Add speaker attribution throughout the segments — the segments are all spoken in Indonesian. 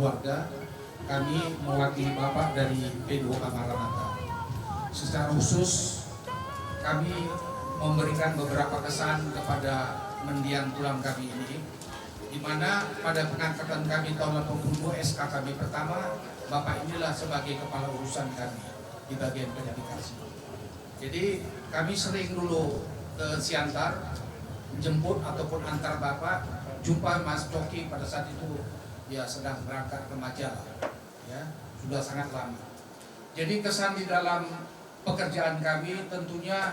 Speaker 1: keluarga, kami mewakili Bapak dari P2K Maranatha. Secara khusus kami memberikan beberapa kesan kepada mendiang tulang kami ini, di mana pada pengangkatan kami tahun 82 SK kami pertama, Bapak inilah sebagai kepala urusan kami di bagian verifikasi. Jadi kami sering dulu ke Siantar, jemput ataupun antar Bapak, jumpa Mas Coki pada saat itu ya sedang berangkat ke Majalah, ya sudah sangat lama. Jadi kesan di dalam pekerjaan kami tentunya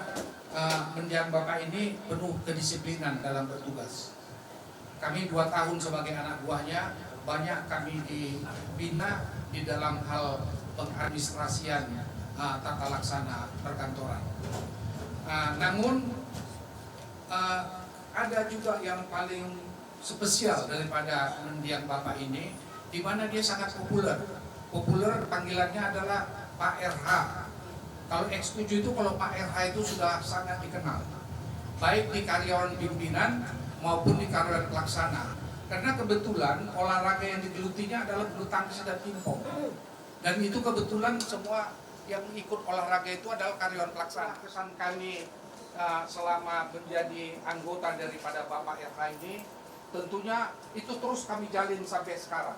Speaker 1: mendiang Bapak ini penuh kedisiplinan dalam bertugas. Kami 2 tahun sebagai anak buahnya, banyak kami dibina di dalam hal pengadministrasian tata laksana perkantoran. Namun ada juga yang paling spesial daripada mendiang Bapak ini, di mana dia sangat populer. Populer panggilannya adalah Pak RH. Kalau X7 itu kalau Pak RH itu sudah sangat dikenal, baik di karyawan pimpinan maupun di karyawan pelaksana. Karena kebetulan olahraga yang digelutinya adalah bulu tangkis dan pingpong. Dan itu kebetulan semua yang ikut olahraga itu adalah karyawan pelaksana. Kesan kami selama menjadi anggota daripada Bapak RH ini, tentunya itu terus kami jalin sampai sekarang,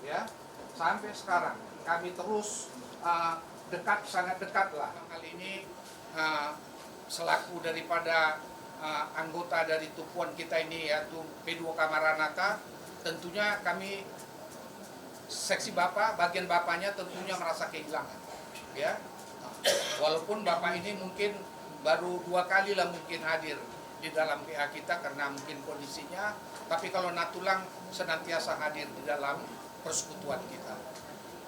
Speaker 1: ya sampai sekarang kami terus dekat, sangat dekat lah. Kali ini selaku daripada anggota dari tupuan kita ini yaitu P2K Maranatha, tentunya kami seksi Bapak, bagian Bapaknya tentunya merasa kehilangan, ya walaupun Bapak ini mungkin baru 2 kali lah mungkin hadir di dalam PA kita karena mungkin kondisinya, tapi kalau Natulang senantiasa hadir di dalam persekutuan kita.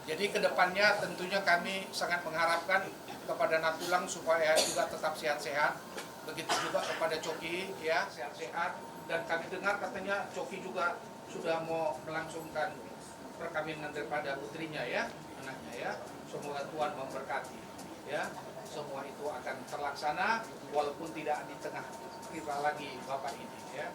Speaker 1: Jadi kedepannya tentunya kami sangat mengharapkan kepada Natulang supaya juga tetap sehat-sehat, begitu juga kepada Coki ya sehat-sehat, dan kami dengar katanya Coki juga sudah mau melangsungkan perkawinan daripada putrinya ya, anaknya ya. Semoga Tuhan memberkati ya. Semua itu akan terlaksana walaupun tidak di tengah kita lagi Bapak ini ya.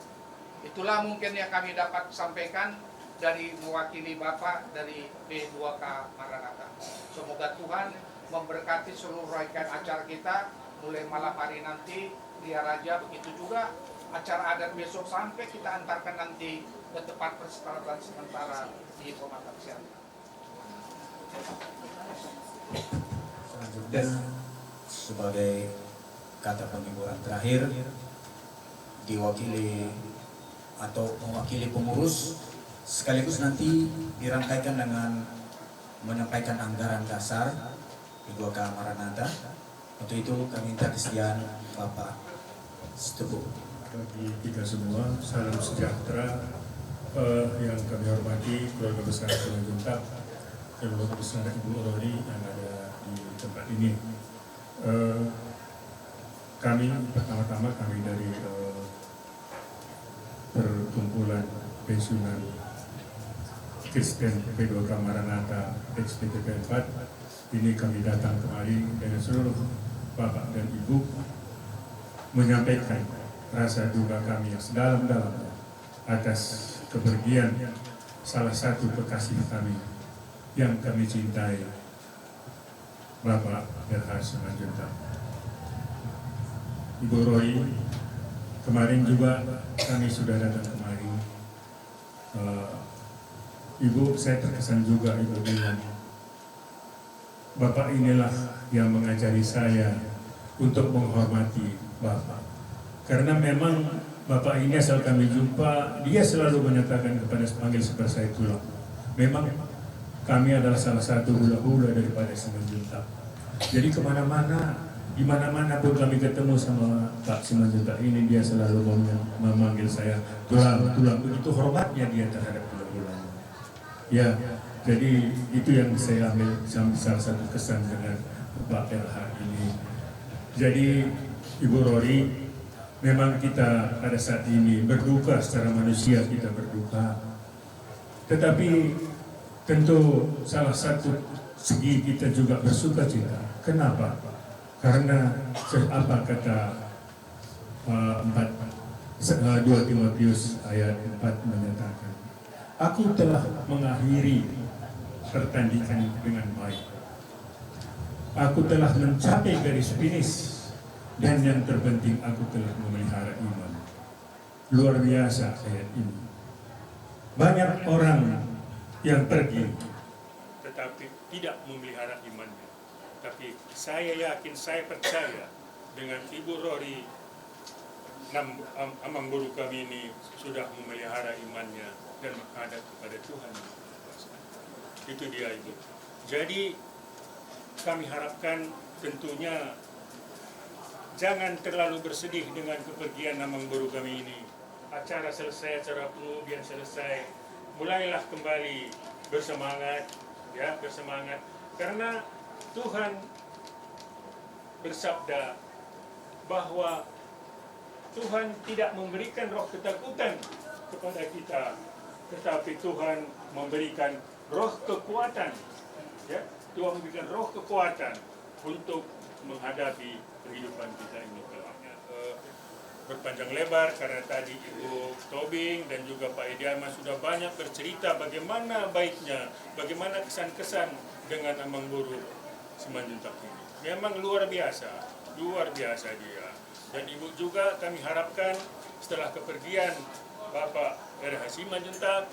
Speaker 1: Itulah mungkin yang kami dapat sampaikan dari mewakili Bapak dari P2K Maranatha. Semoga Tuhan memberkati seluruh rangkaian acara kita mulai malam hari nanti Ria Raja, begitu juga acara adat besok sampai kita antarkan nanti ke tempat persekutuan sementara di Pematang Siantar.
Speaker 2: Selanjutnya sebagai kata penghiburan terakhir diwakili atau mewakili pengurus, sekaligus nanti dirangkaikan dengan menyampaikan anggaran dasar P2K Maranatha. Untuk itu kami minta kesediaan Bapak Setebu.
Speaker 3: Bagi kita semua, salam sejahtera. Yang kami hormati keluarga besar Simanjuntak, keluarga besar Ibu Rori yang ada di tempat ini. Kami pertama-tama dari perkumpulan pensiunan Kristen P2K Maranatha XPTP 4 ini kami datang kemari dengan seluruh Bapak dan Ibu menyampaikan rasa duka kami yang sedalam-dalamnya atas kepergian salah satu kekasih kami yang kami cintai, Bapak RH Simanjuntak. Ibu Roy, kemarin juga kami sudah datang kemari. Ibu, saya terkesan juga Ibu bilang, Bapak inilah yang mengajari saya untuk menghormati Bapak. Karena memang Bapak ini asal kami jumpa, dia selalu menyatakan kepada panggil seperti saya tulang. Memang kami adalah salah satu hula-hula daripada Simanjuntak. Jadi kemana-mana, di mana-mana pun kami ketemu sama Pak Simanjuntak ini, dia selalu memanggil saya tulang. Begitu hormatnya dia terhadap hula-hulanya. Ya, jadi itu yang saya ambil salah satu kesan dengan Pak RH ini. Jadi Ibu Rory, memang kita pada saat ini berduka secara manusia, kita berduka. Tetapi tentu salah satu segi kita juga bersuka cita. Kenapa? Karena apa kata 2 Timotius ayat 4 menyatakan, aku telah mengakhiri pertandingan dengan baik. Aku telah mencapai garis finish dan yang terpenting aku telah memelihara iman. Luar biasa ayat ini. Banyak orang yang pergi tetapi tidak memelihara imannya. Tapi saya yakin, saya percaya dengan Ibu Rory Amang Guru kami ini sudah memelihara imannya dan menghadap kepada Tuhan. Itu dia Ibu. Jadi kami harapkan tentunya jangan terlalu bersedih dengan kepergian Amang Guru kami ini. Acara selesai, acara pengujian selesai, mulailah kembali bersemangat, ya bersemangat. Karena Tuhan bersabda bahwa Tuhan tidak memberikan roh ketakutan kepada kita, tetapi Tuhan memberikan roh kekuatan. Ya, Tuhan memberikan roh kekuatan untuk menghadapi kehidupan kita ini. Berpanjang lebar karena tadi Ibu Tobing dan juga Pak Ediama sudah banyak bercerita bagaimana baiknya, bagaimana kesan-kesan dengan Amang Guru Simanjuntak ini. Memang luar biasa dia. Dan Ibu juga kami harapkan setelah kepergian Bapak R.H. Simanjuntak,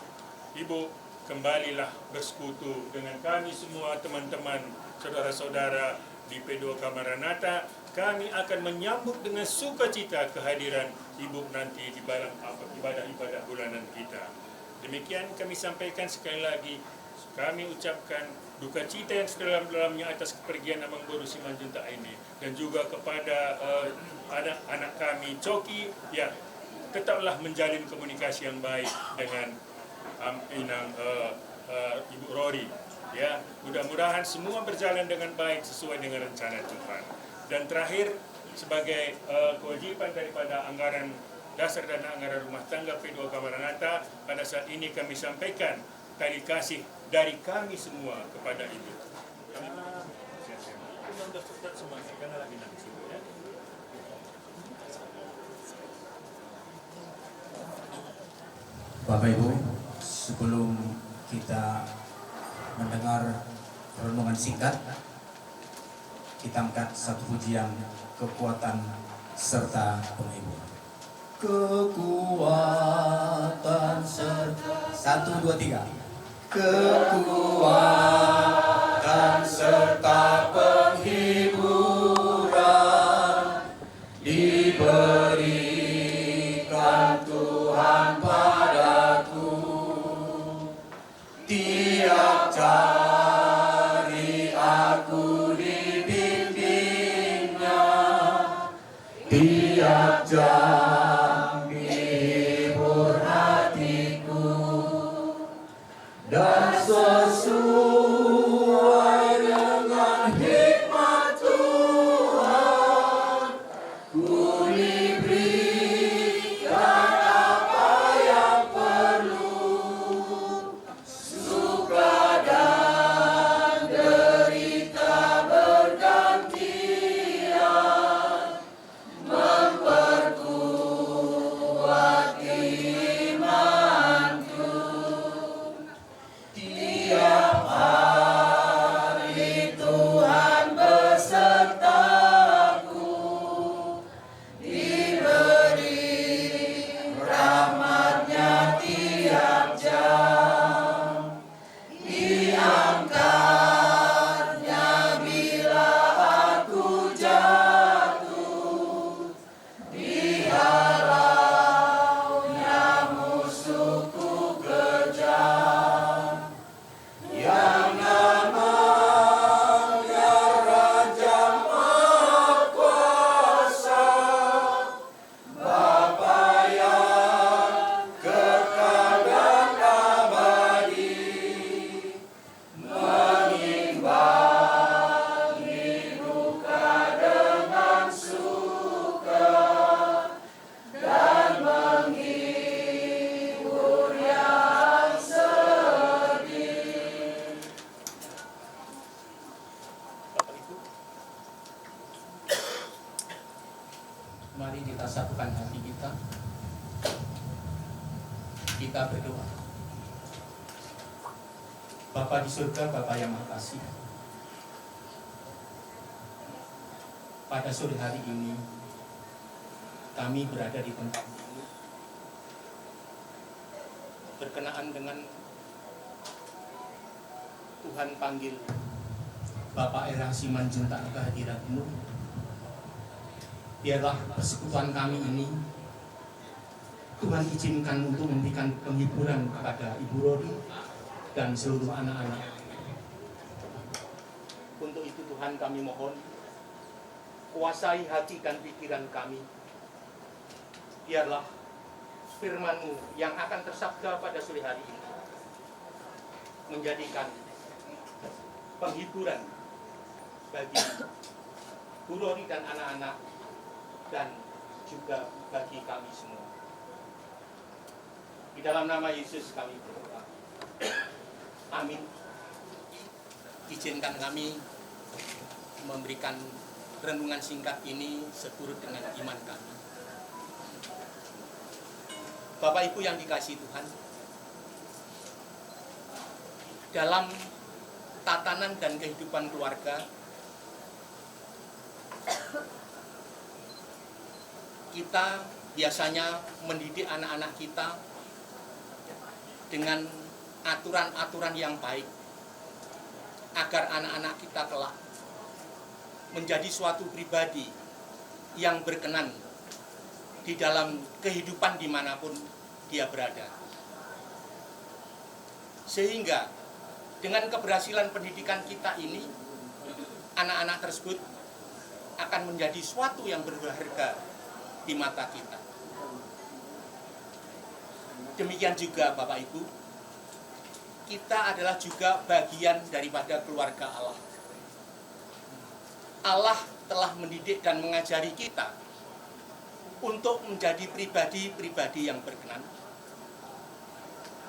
Speaker 3: Ibu kembalilah bersekutu dengan kami semua teman-teman, saudara-saudara di P2K Maranatha. Kami akan menyambut dengan sukacita kehadiran Ibu nanti di dalam ibadah-ibadah bulanan kita. Demikian kami sampaikan sekali lagi, kami ucapkan duka cita yang sedalam-dalamnya atas kepergian Amang Guru Simanjuntak ini, dan juga kepada anak-anak kami Coki, ya tetaplah menjalin komunikasi yang baik dengan Ibu Rory. Ya, mudah-mudahan semua berjalan dengan baik sesuai dengan rencana Tuhan. Dan terakhir, sebagai kewajiban daripada anggaran dasar dan anggaran rumah tangga P2K Maranatha, pada saat ini kami sampaikan tali kasih dari kami semua kepada Ibu.
Speaker 2: Bapak Ibu, sebelum kita mendengar renungan singkat, kita angkat satu pujian kekuatan serta penghibur. Kekuatan serta 1, 2, 3. Kekuatan serta penghiburan diberikan Tuhan padaku. Tiap hari aku dibimbingnya, tiap jam menghibur hatiku, dan sesuai dengan hikmat Tuhan, ku diberikan apa yang perlu, suka dan derita bergantian, memperkuat imanku. Tiap hari Tuhan besertaku, diberi rahmatnya tiap jam, diangkatnya bila aku jatuh, dihalaunya musuhku kejam, yang namanya Raja Maha Kuasa, Bapa yang kekal dan abadi, mengimbangi duka dengan suka, dan menghibur yang sedih.
Speaker 4: Mari kita satukan hati kita. Kita berdoa. Bapa di surga, Bapa yang Maha Kasih, pada sore hari ini kami berada di tempat ini berkenaan dengan Tuhan panggil Bapak Era Simanjuntak kehadiratmu. Biarlah persekutuan kami ini Tuhan izinkan untuk memberikan penghiburan kepada Ibu Rodi dan seluruh anak-anak. Untuk itu Tuhan kami mohon, kuasai hati dan pikiran kami. Biarlah firman-Mu yang akan tersabda pada sore hari ini menjadikan penghiburan bagi Bu Rodi dan anak-anak dan juga bagi kami semua. Di dalam nama Yesus kami berdoa. Amin. Izinkan kami memberikan renungan singkat ini seturut dengan iman kami. Bapak Ibu yang dikasihi Tuhan, dalam tatanan dan kehidupan keluarga, kita biasanya mendidik anak-anak kita dengan aturan-aturan yang baik agar anak-anak kita kelak menjadi suatu pribadi yang berkenan di dalam kehidupan dimanapun dia berada. Sehingga dengan keberhasilan pendidikan kita ini, anak-anak tersebut akan menjadi suatu yang berharga di mata kita. Demikian juga Bapak Ibu, kita adalah juga bagian daripada keluarga Allah. Allah telah mendidik dan mengajari kita untuk menjadi pribadi-pribadi yang berkenan.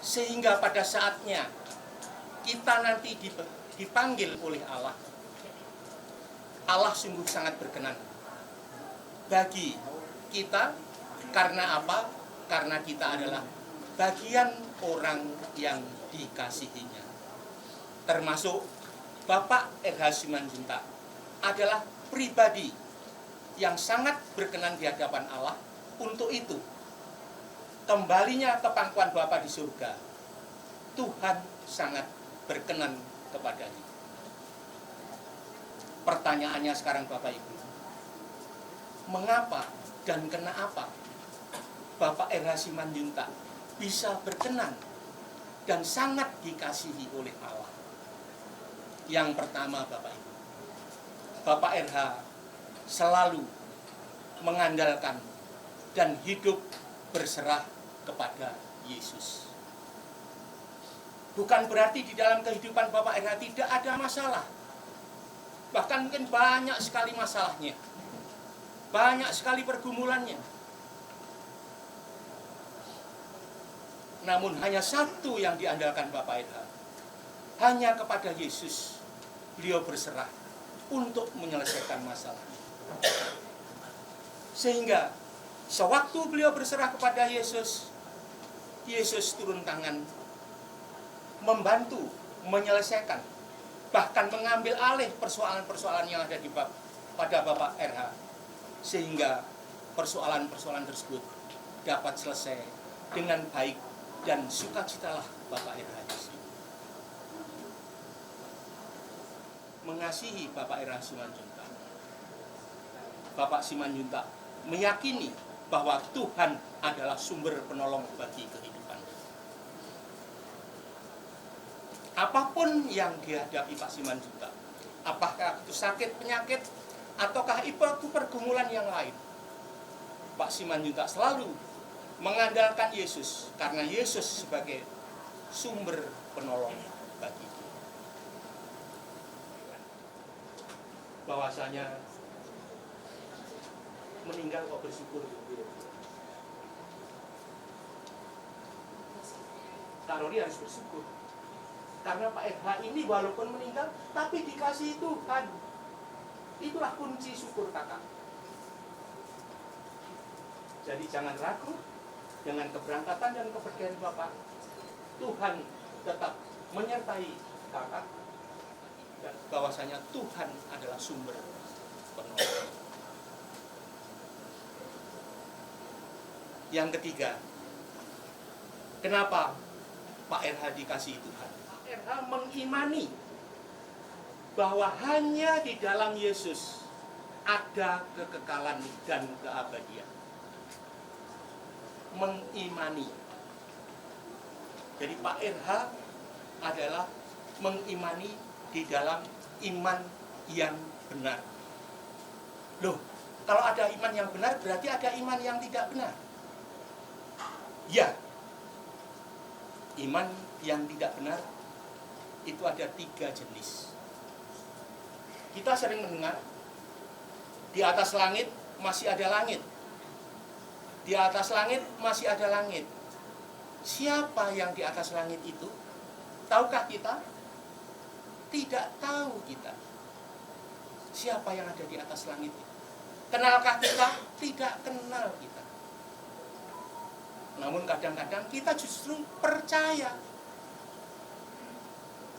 Speaker 4: Sehingga pada saatnya kita nanti dipanggil oleh Allah, Allah sungguh sangat berkenan bagi kita. Karena apa? Karena kita adalah bagian orang yang dikasihinya. Termasuk Bapak RH Simanjuntak adalah pribadi yang sangat berkenan di hadapan Allah. Untuk itu, kembalinya ke pangkuan Bapa di surga, Tuhan sangat berkenan kepadanya. Pertanyaannya sekarang Bapak Ibu, mengapa dan kenapa Bapak RH Simanjuntak bisa berkenan dan sangat dikasihi oleh Allah? Yang pertama Bapak Ibu, Bapak RH selalu mengandalkan dan hidup berserah kepada Yesus. Bukan berarti di dalam kehidupan Bapak RH tidak ada masalah. Bahkan mungkin banyak sekali masalahnya. Banyak sekali pergumulannya. Namun hanya satu yang diandalkan Bapak RH. Hanya kepada Yesus beliau berserah untuk menyelesaikan masalah. Sehingga sewaktu beliau berserah kepada Yesus, Yesus turun tangan membantu menyelesaikan, bahkan mengambil alih persoalan-persoalan yang ada pada Bapak RH, sehingga persoalan-persoalan tersebut dapat selesai dengan baik dan sukacitalah Bapak RH di sini. Mengasihi Bapak RH Simanjuntak, Bapak Simanjuntak meyakini bahwa Tuhan adalah sumber penolong bagi kehidupan. Apapun yang dihadapi Pak Simanjuntak, apakah itu sakit, penyakit, ataukah itu pergumulan yang lain, Pak Simanjuntak selalu mengandalkan Yesus, karena Yesus sebagai sumber penolong bagi dia. Bahwasanya meninggal kok bersyukur. Kak Rodi harus bersyukur. Karena Pak RH ini walaupun meninggal, tapi dikasihi Tuhan. Itulah kunci syukur kakak. Jadi jangan ragu dengan keberangkatan dan kepergian Bapak. Tuhan tetap menyertai kakak, dan bahwasanya Tuhan adalah sumber penolong. Yang ketiga, kenapa Pak RH dikasihi Tuhan? Pak RH mengimani bahwa hanya di dalam Yesus ada kekekalan dan keabadian. Mengimani. Jadi Pak RH adalah mengimani di dalam iman yang benar. Loh, kalau ada iman yang benar berarti ada iman yang tidak benar. Ya, iman yang tidak benar itu ada 3 jenis. Kita sering mendengar di atas langit masih ada langit. Di atas langit masih ada langit. Siapa yang di atas langit itu? Tahukah kita? Tidak tahu kita. Siapa yang ada di atas langit itu? Kenalkah kita? Tidak kenal kita. Namun kadang-kadang kita justru percaya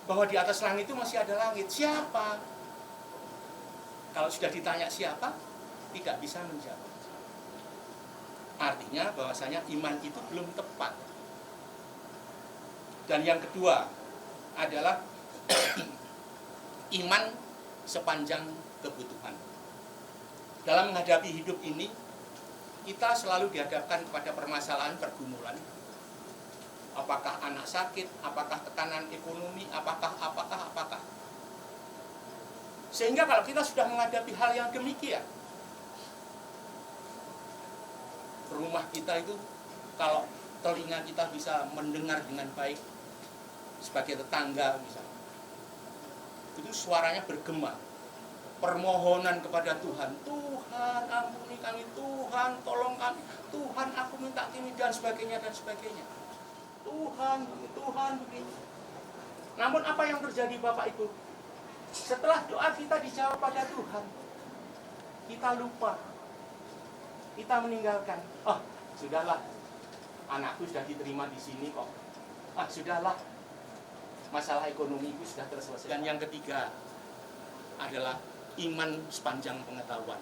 Speaker 4: bahwa di atas langit itu masih ada langit. Siapa? Kalau sudah ditanya siapa, tidak bisa menjawab. Artinya bahwasanya iman itu belum tepat. Dan yang kedua adalah iman sepanjang kebutuhan. Dalam menghadapi hidup ini, kita selalu dihadapkan kepada permasalahan pergumulan. Apakah anak sakit, apakah tekanan ekonomi, apakah. Sehingga kalau kita sudah menghadapi hal yang demikian, rumah kita itu kalau telinga kita bisa mendengar dengan baik sebagai tetangga misalnya, itu suaranya bergema, permohonan kepada Tuhan, Tuhan ampuni kami, Tuhan tolong kami, Tuhan aku minta ini dan sebagainya dan sebagainya. Tuhan begini. Namun apa yang terjadi Bapak Ibu? Setelah doa kita dijawab pada Tuhan, kita lupa, kita meninggalkan. Oh, sudahlah, anakku sudah diterima di sini kok. Sudahlah, masalah ekonomi itu sudah terselesaikan. Dan yang ketiga adalah iman sepanjang pengetahuan.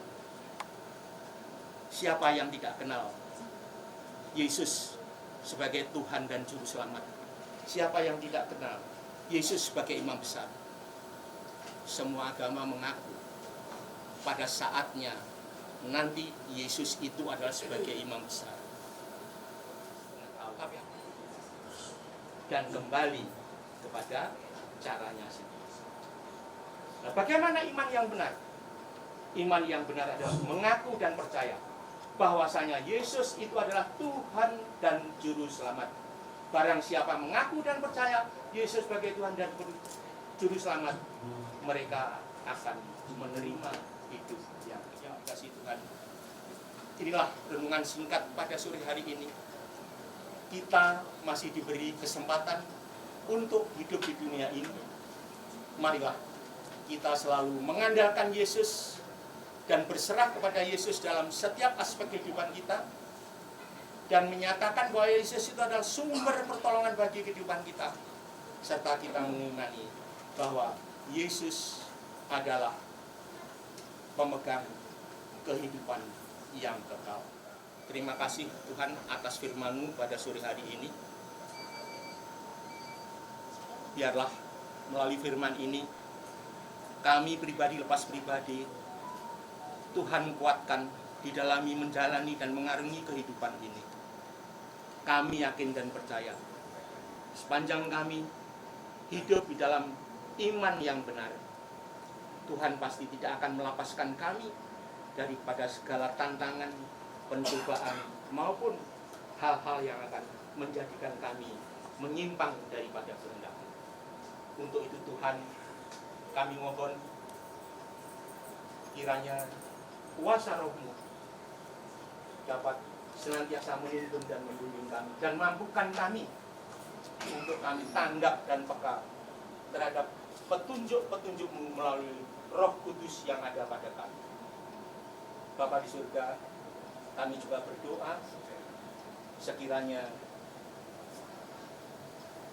Speaker 4: Siapa yang tidak kenal Yesus sebagai Tuhan dan Juru Selamat? Siapa yang tidak kenal Yesus sebagai Imam Besar? Semua agama mengaku pada saatnya nanti Yesus itu adalah sebagai Imam Besar. Dan kembali kepada caranya sendiri. Nah, bagaimana iman yang benar? Iman yang benar adalah mengaku dan percaya bahwasanya Yesus itu adalah Tuhan dan Juru Selamat. Barang siapa mengaku dan percaya Yesus sebagai Tuhan dan Juru Selamat, mereka akan menerima hidup yang dikasihi Tuhan. Inilah renungan singkat pada sore hari ini. Kita masih diberi kesempatan untuk hidup di dunia ini. Marilah kita selalu mengandalkan Yesus dan berserah kepada Yesus dalam setiap aspek kehidupan kita, dan menyatakan bahwa Yesus itu adalah sumber pertolongan bagi kehidupan kita, serta kita mengimani bahwa Yesus adalah pemegang kehidupan yang kekal. Terima kasih Tuhan atas firman-Mu pada sore hari ini. Biarlah melalui firman ini kami pribadi lepas pribadi, Tuhan kuatkan di dalam menjalani dan mengarungi kehidupan ini. Kami yakin dan percaya sepanjang kami hidup di dalam iman yang benar, Tuhan pasti tidak akan melepaskan kami daripada segala tantangan, pencobaan, maupun hal-hal yang akan menjadikan kami menyimpang daripada kehendak. Untuk itu Tuhan, kami mohon kiranya kuasa Roh-Mu dapat senantiasa menuntun dan membimbing kami, dan mampukan kami untuk kami tanggap dan peka terhadap petunjuk-petunjuk-Mu melalui Roh Kudus yang ada pada kami. Bapa di surga, kami juga berdoa sekiranya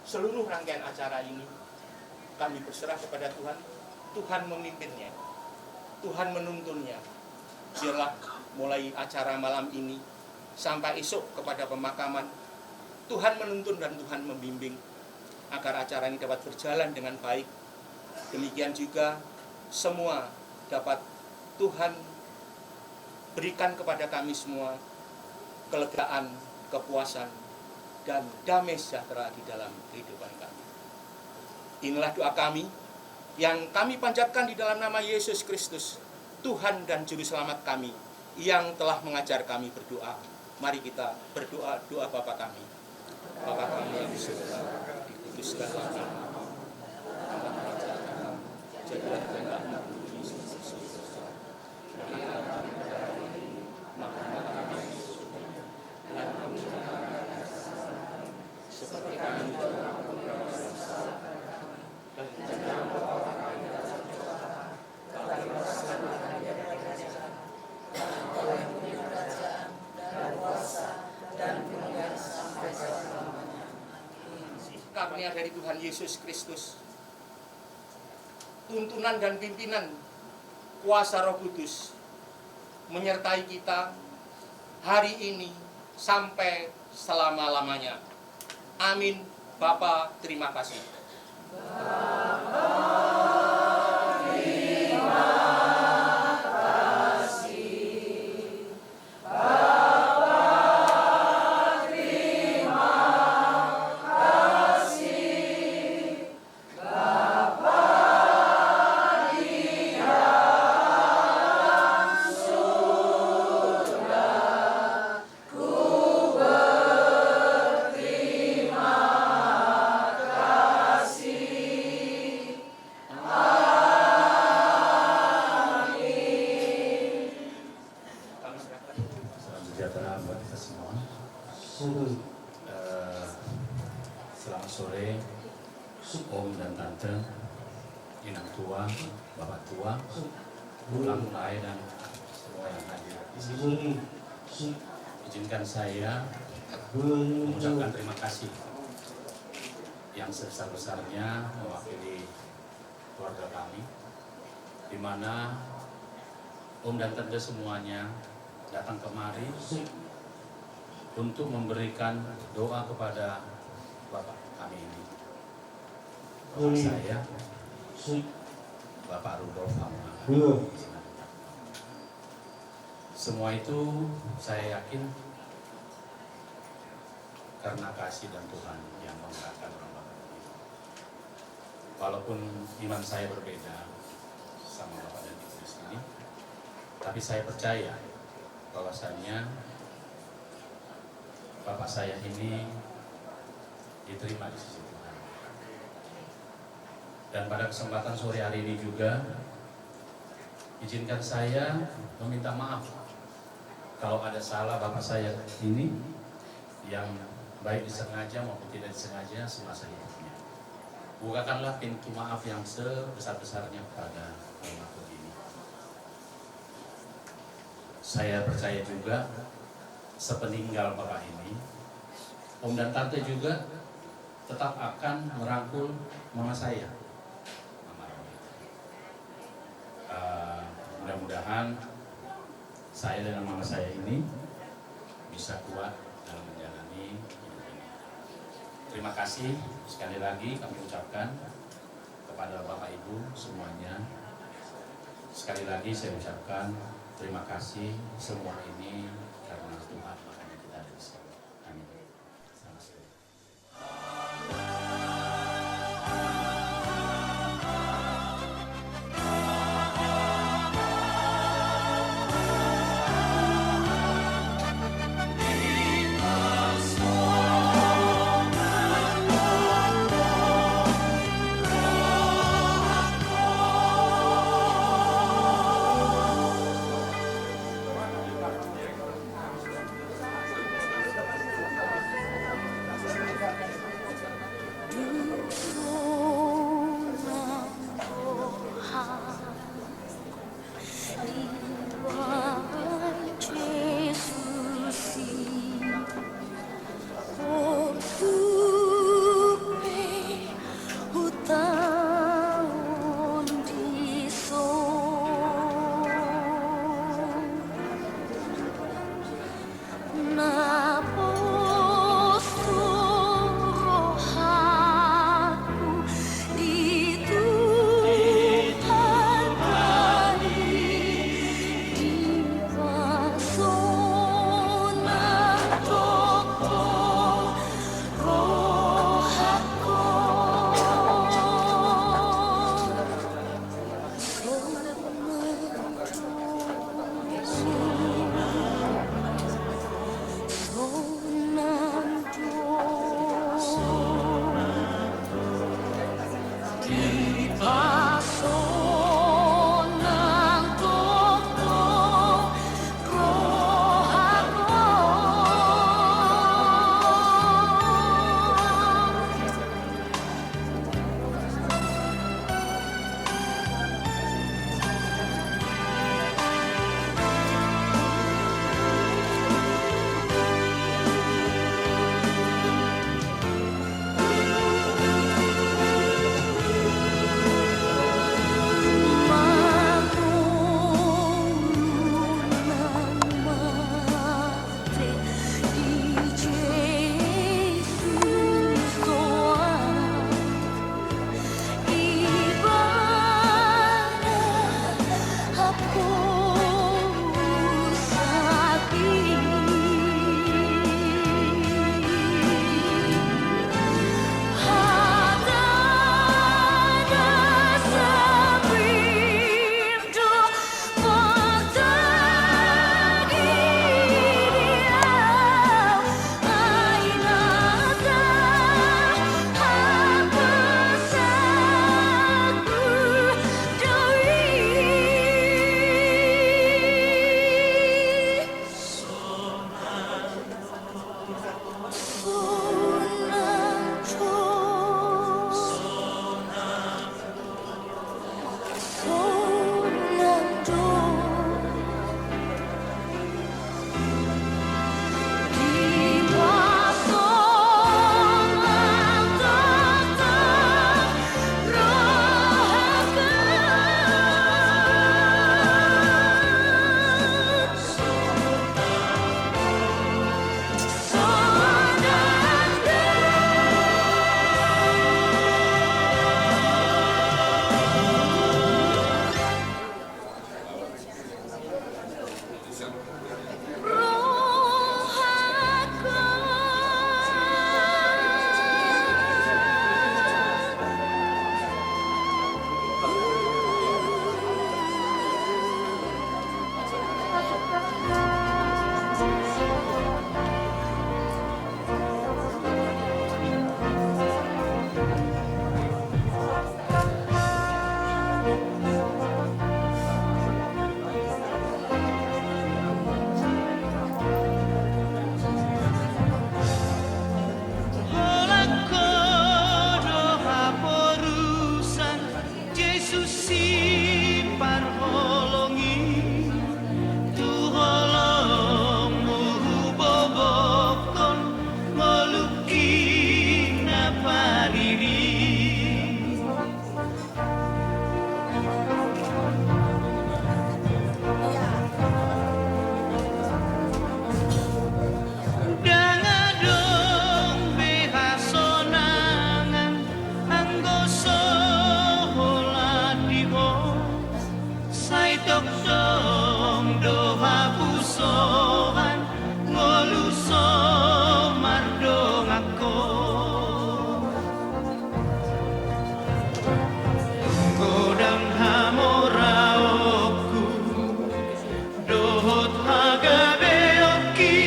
Speaker 4: seluruh rangkaian acara ini kami berserah kepada Tuhan. Tuhan memimpinnya, Tuhan menuntunnya. Biarlah mulai acara malam ini sampai esok kepada pemakaman, Tuhan menuntun dan Tuhan membimbing agar acara ini dapat berjalan dengan baik. Demikian juga semua dapat Tuhan berikan kepada kami semua kelegaan, kepuasan, dan damai sejahtera di dalam kehidupan kami. Inilah doa kami yang kami panjatkan di dalam nama Yesus Kristus, Tuhan dan Juru Selamat kami, yang telah mengajar kami berdoa. Mari kita berdoa doa Bapa kami. Bapa kami yang di surga, dikuduskanlah namamu. Jadilah kehendakmu di surga. Seperti kami karunia dari Tuhan Yesus Kristus, tuntunan dan pimpinan kuasa Roh Kudus menyertai kita hari ini sampai selama-lamanya. Amin. Bapa, terima kasih.
Speaker 5: Selamat sore, Om dan Tante, Inang tua, Bapak tua, Ulang Lai dan semua yang hadir di sini. Izinkan saya mengucapkan terima kasih yang sebesar-besarnya mewakili keluarga kami, di mana Om dan Tante semuanya datang kemari untuk memberikan doa kepada Bapak kami ini. Bapak saya, Bapak Rudolf Hamka. Semua itu saya yakin karena kasih dan Tuhan yang menggerakkan orang Bapak ini. Walaupun iman saya berbeda sama Bapak dan Ibu di sini, tapi saya percaya bahwasanya Bapak saya ini diterima di sisi Tuhan. Dan pada kesempatan sore hari ini juga, izinkan saya meminta maaf kalau ada salah Bapak saya ini yang baik disengaja maupun tidak disengaja semasa hidupnya. Bukakanlah pintu maaf yang sebesar-besarnya kepada almarhum ini. Saya percaya juga sepeninggal Bapak ini, Om dan Tante juga tetap akan merangkul mama saya, Mama Romi. Mudah-mudahan saya dengan mama saya ini bisa kuat dalam menjalani hidup ini. Terima kasih sekali lagi kami ucapkan kepada Bapak Ibu semuanya. Sekali lagi saya ucapkan terima kasih, semua ini karena Tuhan, makanya kita ada di sini. Amin. Selamat sore.
Speaker 6: dong doha pusohan ngoluso mardong ako godang hamoraoku dohot hagabeoki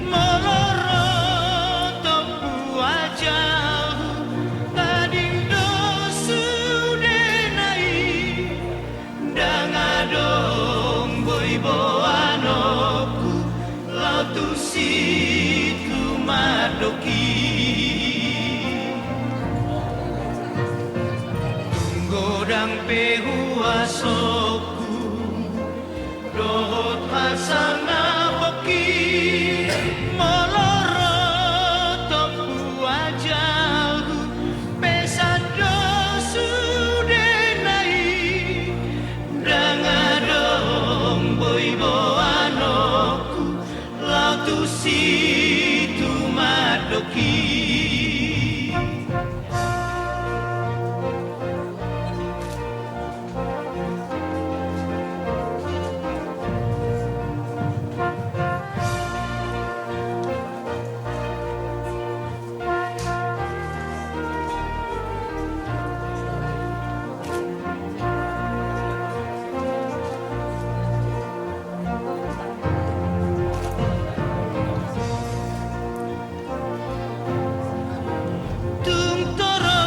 Speaker 6: moloro topu ajahu tading dosu denai dangadong boiboanoku lautu situ madoki godang pehuasoku dohot pasangapoki moloro topu ajahu pesado sudenai dangadong boiboanoku lautu situ madoki tung toro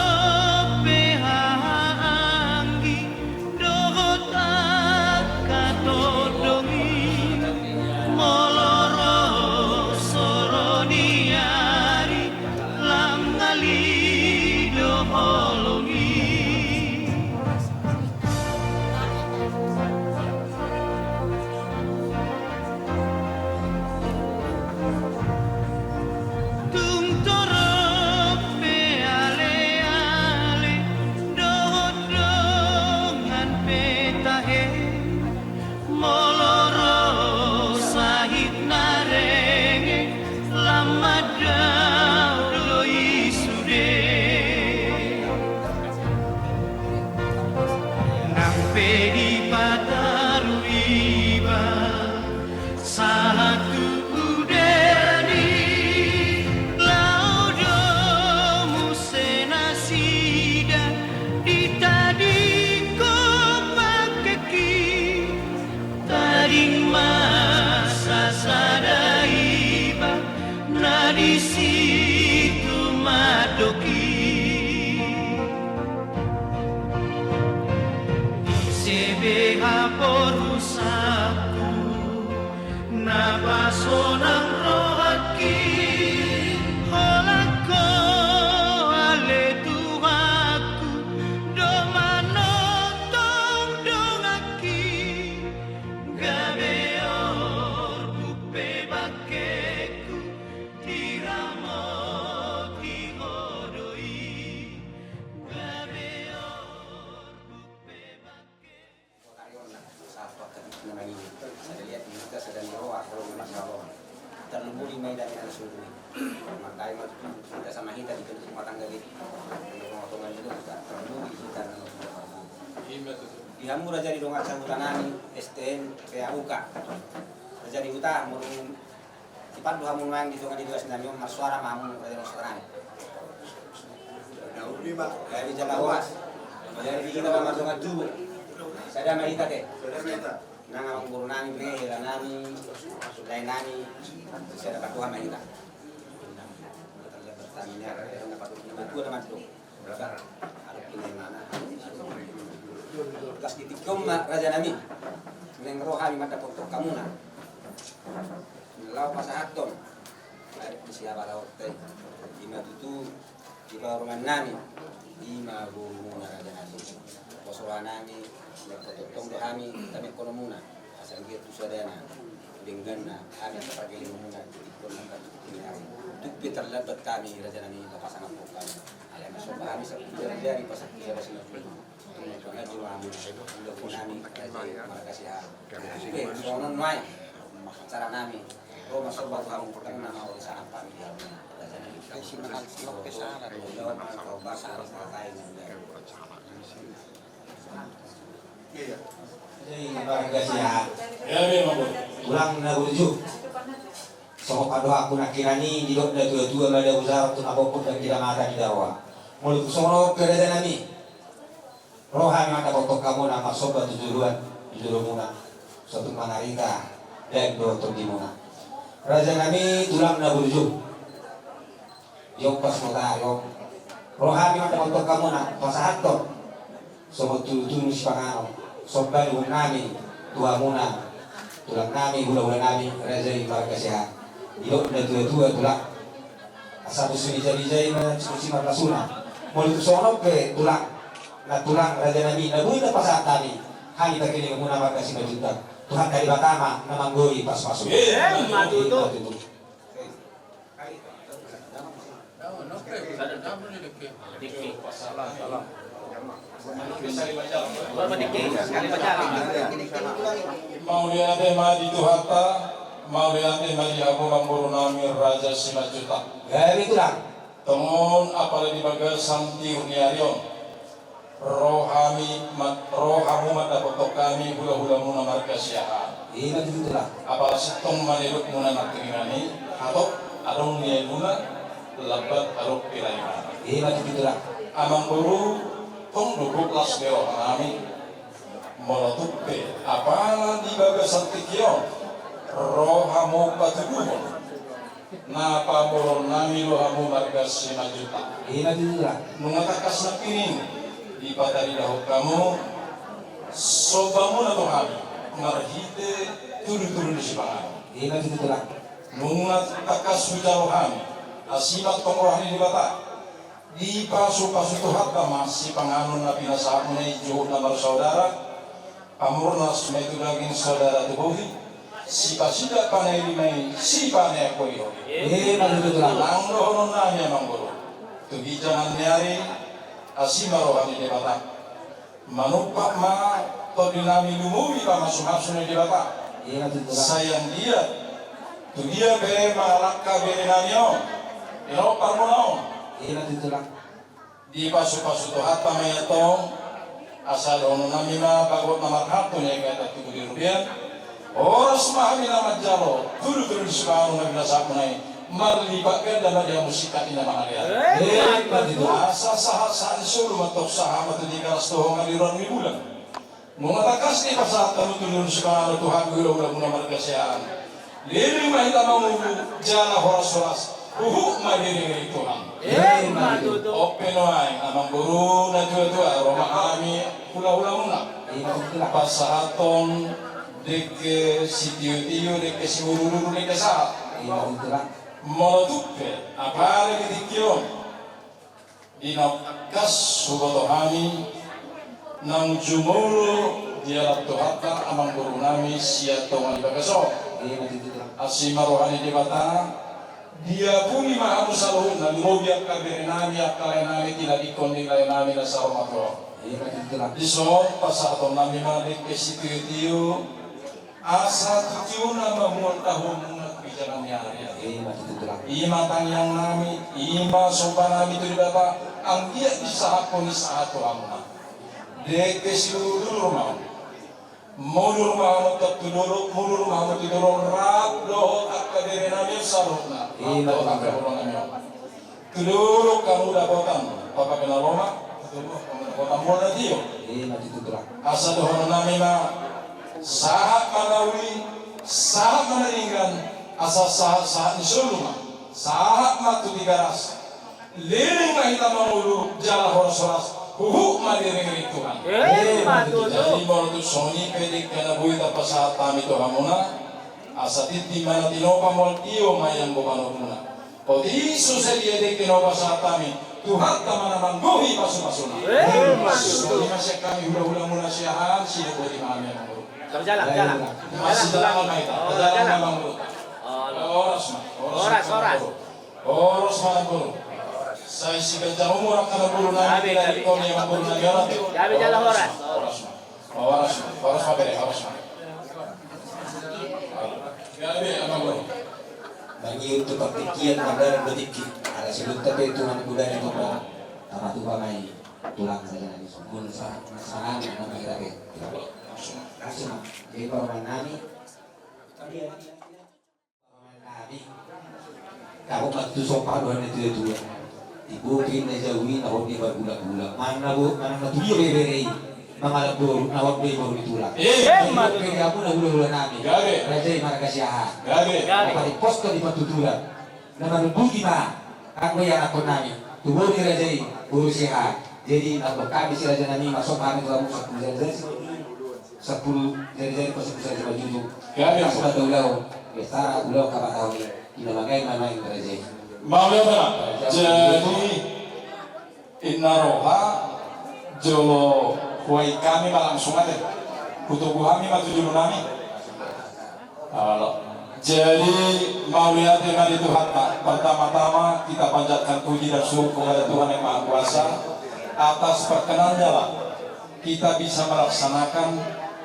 Speaker 6: pehaanggi dohot akatodongi moloro soroniari langali doholongi tung toro peale-ale dohot dongan petahe moloro sahit narenge lamadau doi sude nampe di pataruiba satu udeni laudo musenasida ditadi kopakeki taring masa sadaiba nadi situ madoki sebeha porusaku nabasonang rohaki holako ale tuhaku domanotong dongaki gabeor bupe bakeku tiramoti hodoi gabeor bupe bakeku
Speaker 2: Saya lihat kita sedang diroak kalau masalah terlebih di medan yang suruh makanya kita sama kita di rumah tangga gitu pemotongan itu kita terlebih kita dihamur aja di dongat sambutanani STN PAUK aja di utah murung cepat dua hamun main di dongat di dua senamio marsuara mamun aja sekarang dari Jalawas dari kita sama dongat dulu saya ada mahita teh nang ang guru nani beri nani lain nani saya dapat Tuhan mahita bertanya dapat buku dapat itu ada pilih mana kas ditikom raja nami neng rohani mata untuk kamu na lau pasahaton ada siapa lau teh lima tutu di bawah rumah nami lima guru raja nami posoanami potong kami kami ekonomuna asal dia tu sadana dengan kami sebagai ilmunya jadi konon untuk terlibat kami raja nami pasangan bukan alam masuk kami sebenarnya dari pasal dia sini karena jiwa kami untuk kami makasih ya oke soalnya mai cara kami oh masuk batu kamu pertama nama oleh sangat kami raja nami kasih makan slok kesana jawab atau bahasa lain
Speaker 7: Iya.
Speaker 2: Jadi marga siya.
Speaker 7: Ya memang betul.
Speaker 2: Tulang na burju. So kado aku nakirani di dok na tua ada usaha untuk apapun dan tidak mata di dawa. Mulut sono kerja nami. Rohani mata botok kamu nama sobat tujuan muna. Suatu manarika dan dua untuk di muna. Raja nami tulang na burju. Yung pas mo tayo. Rohani mata botok kamu na pasahat to. So tulu si pangano. Sobat nami tua muna. Tulang nami, hula-hula nami, raja yung marga siya. Ilok na tua-tua tulang. Asal usul bijay-bijay na si marlasuna. Mulut sono ke tulang. Na tulang raja nami, nabuhi na pasahan nami. Hangit na kinig muna marga si Majuta. Tuhan dari Batama na manggoi pas-pasok.
Speaker 4: Matuto.
Speaker 7: Mau lihat madi Tuhatta, mau lihat madi Abu Mamburu Nami Raja Simajuta.
Speaker 2: Dari tulang.
Speaker 7: Temun apalagi bagai Santi Uniarion. Rohamu mata potok kami hula-hula muna marga siahan.
Speaker 2: Iya itu tulang.
Speaker 7: Apalagi setong maniluk muna nakingani atau adong niay muna labat alok piraiman.
Speaker 2: Iya itu tulang.
Speaker 7: Amang guru tong dukuk las bero kami molotupe apala di bagasan tikion rohamu patuguhon na pamoron nami rohamu marga Simajuta.
Speaker 2: Iya itu tulang.
Speaker 7: Mengatakas na pining di patari dahok kamu sobamu na kami marhite turu-turu di sipangan.
Speaker 2: Iya itu tulang.
Speaker 7: Mengatakas hujarohami asimat pengrohani di bata di pasu-pasu Tuhan masih penganun na pinasahan na ijuhod na saudara pamurna sumetu daging saudara tubuhi si pasida panay limay si panay ako iyo
Speaker 2: Iya itu tulang.
Speaker 7: ang rohonon namin ang guru tugijan nyari asima rohani di bata manupak ma to dinami lumuwi pa masuk-masuk na di bata
Speaker 2: Iya itu tulang.
Speaker 7: sayang dia tugia be malakka be nanyo ino parmunaon
Speaker 2: Iya itu tulang.
Speaker 7: di pasu-pasu to hatta mayatong asal ono nami ma bagot na marhato niya kaya tatu di rupian oras mahami na majalo tulu-tulu di sekarang na binasa ko na marlibatkan dan dia musikat ina mahalian
Speaker 2: Iya itu tulang.
Speaker 7: asa sahasaan sulu matok sahabat di karas tohong aliran ni bulan mengatakas ni pasal tulu-tulu di sekarang Tuhan gula-gula muna margasiyaan liling mahita mau jala horas-horas mahiri Tuhan
Speaker 4: Matuto.
Speaker 7: Open wine, amang guru na tua-tua, Roma kami hula-hula muna.
Speaker 2: Iya itu tulang.
Speaker 7: Pasahaton, deke si tiyo-tiyo, deke si ururu, deke sahat.
Speaker 2: Iya itu tulang.
Speaker 7: Molotupe, apalagi dikyon. Dinakas suboto kami, nang jumuro, diarap tuhata, amang guru nami, siya tongan ibagaso.
Speaker 2: Iya itu tulang.
Speaker 7: Asima rohani di bata, dia puni mahamu saluhun na lumobiak kabiri nami at kalay nami tidak ikondi kalay nami na sa romato.
Speaker 2: Iya itu tulang.
Speaker 7: Di son pasaton nami malik kesitiyo asa tutiyo na mamuan tahun muna kebijakan nyari.
Speaker 2: Iya itu tulang.
Speaker 7: Ima tangyang nami, ima sopa nami itu di bata ang dia bisa hakoni sa ato amuna. De kesiluru mau. Mulur mahamut tutulur, mulur mahamut tutulur rap dohot akadere nami sarutna.
Speaker 2: Iya,
Speaker 7: Dohot akadere nami. Tulur kamu dapotan, papa penaloma, tulur kamu dapotan mulai dia.
Speaker 2: Iya itu tulang.
Speaker 7: Asa dohon nami ma sahat manawi, sahat maninggan, asa sahat nisuluma, sahat matu digaras. Liring mahita mangulu jala horas-horas. Huhu madiring Tuhan.
Speaker 4: Matuto.
Speaker 7: Jadi mau tu Sony pedik kena bui tapa saat kami tu hamuna asatit di mana tinopa mau tio mayang bopano muna. Odi susah dia dek tinopa saat kami Tuhan tamana manggohi pasu-pasuna.
Speaker 4: Matuto.
Speaker 7: Di masih kami hula-hula muna siahan sih boleh kami manggohi.
Speaker 4: Jalan.
Speaker 7: Masih dalam kita. Dalam manggohi. Oras manggohi. Saya si gajah umur akan bulu nanti dari kau yang bulu nanti orang.
Speaker 4: Jabe jalan horas.
Speaker 7: Horas apa deh horas. Gabe apa bulu?
Speaker 2: Bagi untuk pertikian pada detik ada sebelum tapi Tuhan budaya itu apa? Tanah tuh mai tulang saja nanti sempurna sangat nama kita ke. Langsung Jadi orang nami Ako magtusok pa doon ito ito. Ibu pinajawi na huwag di bargula-gula. Mana bu, mana natuyo bebere. Mga labor na huwag di baru ditulak. Kaya ako na hula-hula namin. Rajay maragasiyahan. Kapag posto di matutulak. Na manubuti ma. Ako yan ako namin. Tubo ni Rajay, urusiyahan. Jadi ako kami si Raja namin masuk kami dalam 10 jari-jari pasal bisa baju. Aku kata ulau. Biasa ulau kapan tahu ni. Inamagai mana yang Rajay.
Speaker 7: Maulana, jadi inaroha jolo huai kami langsung aja. Kutubu kami matu julu nami. Jadi maulihat dengan Tuhan, pertama-tama kita panjatkan puji dan syukur kepada Tuhan yang Maha Kuasa atas perkenannya lah kita bisa melaksanakan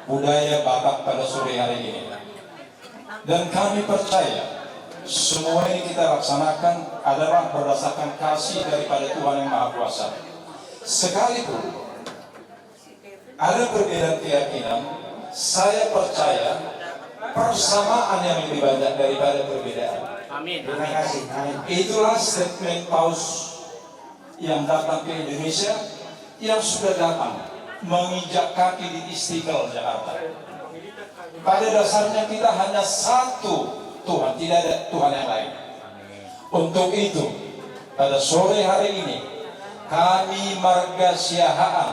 Speaker 7: budaya Batak pada sore hari ini. Dan kami percaya semua ini kita laksanakan adalah berdasarkan kasih daripada Tuhan yang Maha Kuasa. Sekalipun ada perbedaan keyakinan, saya percaya persamaan yang lebih banyak daripada perbedaan.
Speaker 4: Amin.
Speaker 2: Terima kasih. Amin.
Speaker 7: Itulah statement Paus yang datang ke Indonesia, yang sudah datang menginjak kaki di Istiqlal Jakarta. Pada dasarnya kita hanya satu Tuhan, tidak ada Tuhan yang lain. Untuk itu, pada sore hari ini, kami Marga Siahaan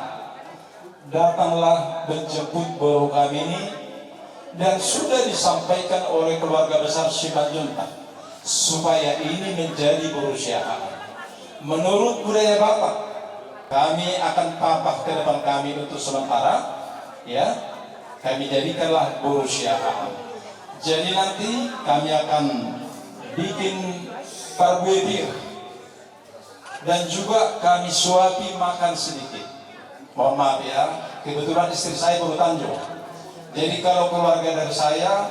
Speaker 7: datanglah menjemput baru kami ini, dan sudah disampaikan oleh keluarga besar Simanjuntak supaya ini menjadi baru Siahaan. Menurut budaya Batak, kami akan papak ke depan kami untuk sementara, ya, kami jadikanlah baru Siahaan. Jadi nanti kami akan bikin parbuetir dan juga kami suapi makan sedikit. Mohon maaf ya, kebetulan istri saya baru tanjung. Jadi kalau keluarga dari saya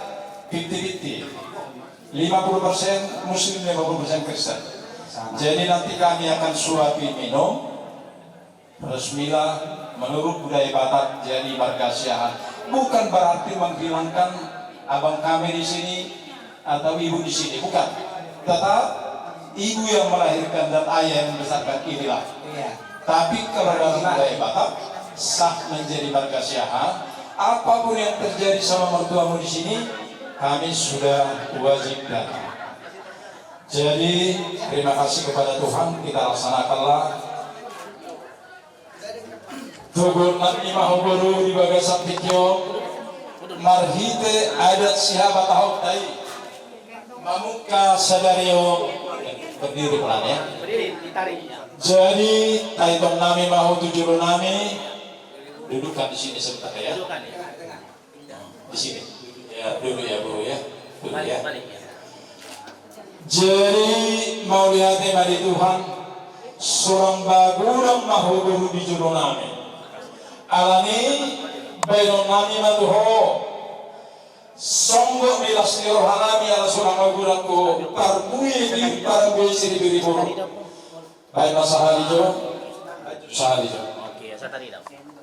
Speaker 7: 50-50, 50% Muslim, 50% Kristen. Jadi nanti kami akan suapi minum, Bismillah, menurut budaya Batak jadi Marga Siahaan. Bukan berarti menghilangkan abang kami di sini atau ibu di sini, bukan. Tetap ibu yang melahirkan dan ayah yang membesarkan inilah. Tapi kalau dalam budaya Batak sah menjadi Marga Siahaan. Apapun yang terjadi sama mertuamu di sini, kami sudah wajib datang. Jadi terima kasih kepada Tuhan, kita laksanakanlah Tugur Nabi Mahoburu di Bagasan Pikyo Marhite adat siapa tahu tadi Mamuka Sadario berdiri pelan ya. Jadi taitong nami mahu tujuh nami dudukkan di sini sebentar ya. Di sini. Ya dulu ya bro ya. Dulu ya. Jadi mau lihat mari Tuhan seorang bagurang mahu buru di juru nami. Alani bayon nami matuho. Songgo milas ni rohanami ala surang aguran ko parbuye di parbuye siri biri buru. Baik masa halijo, sahalijo.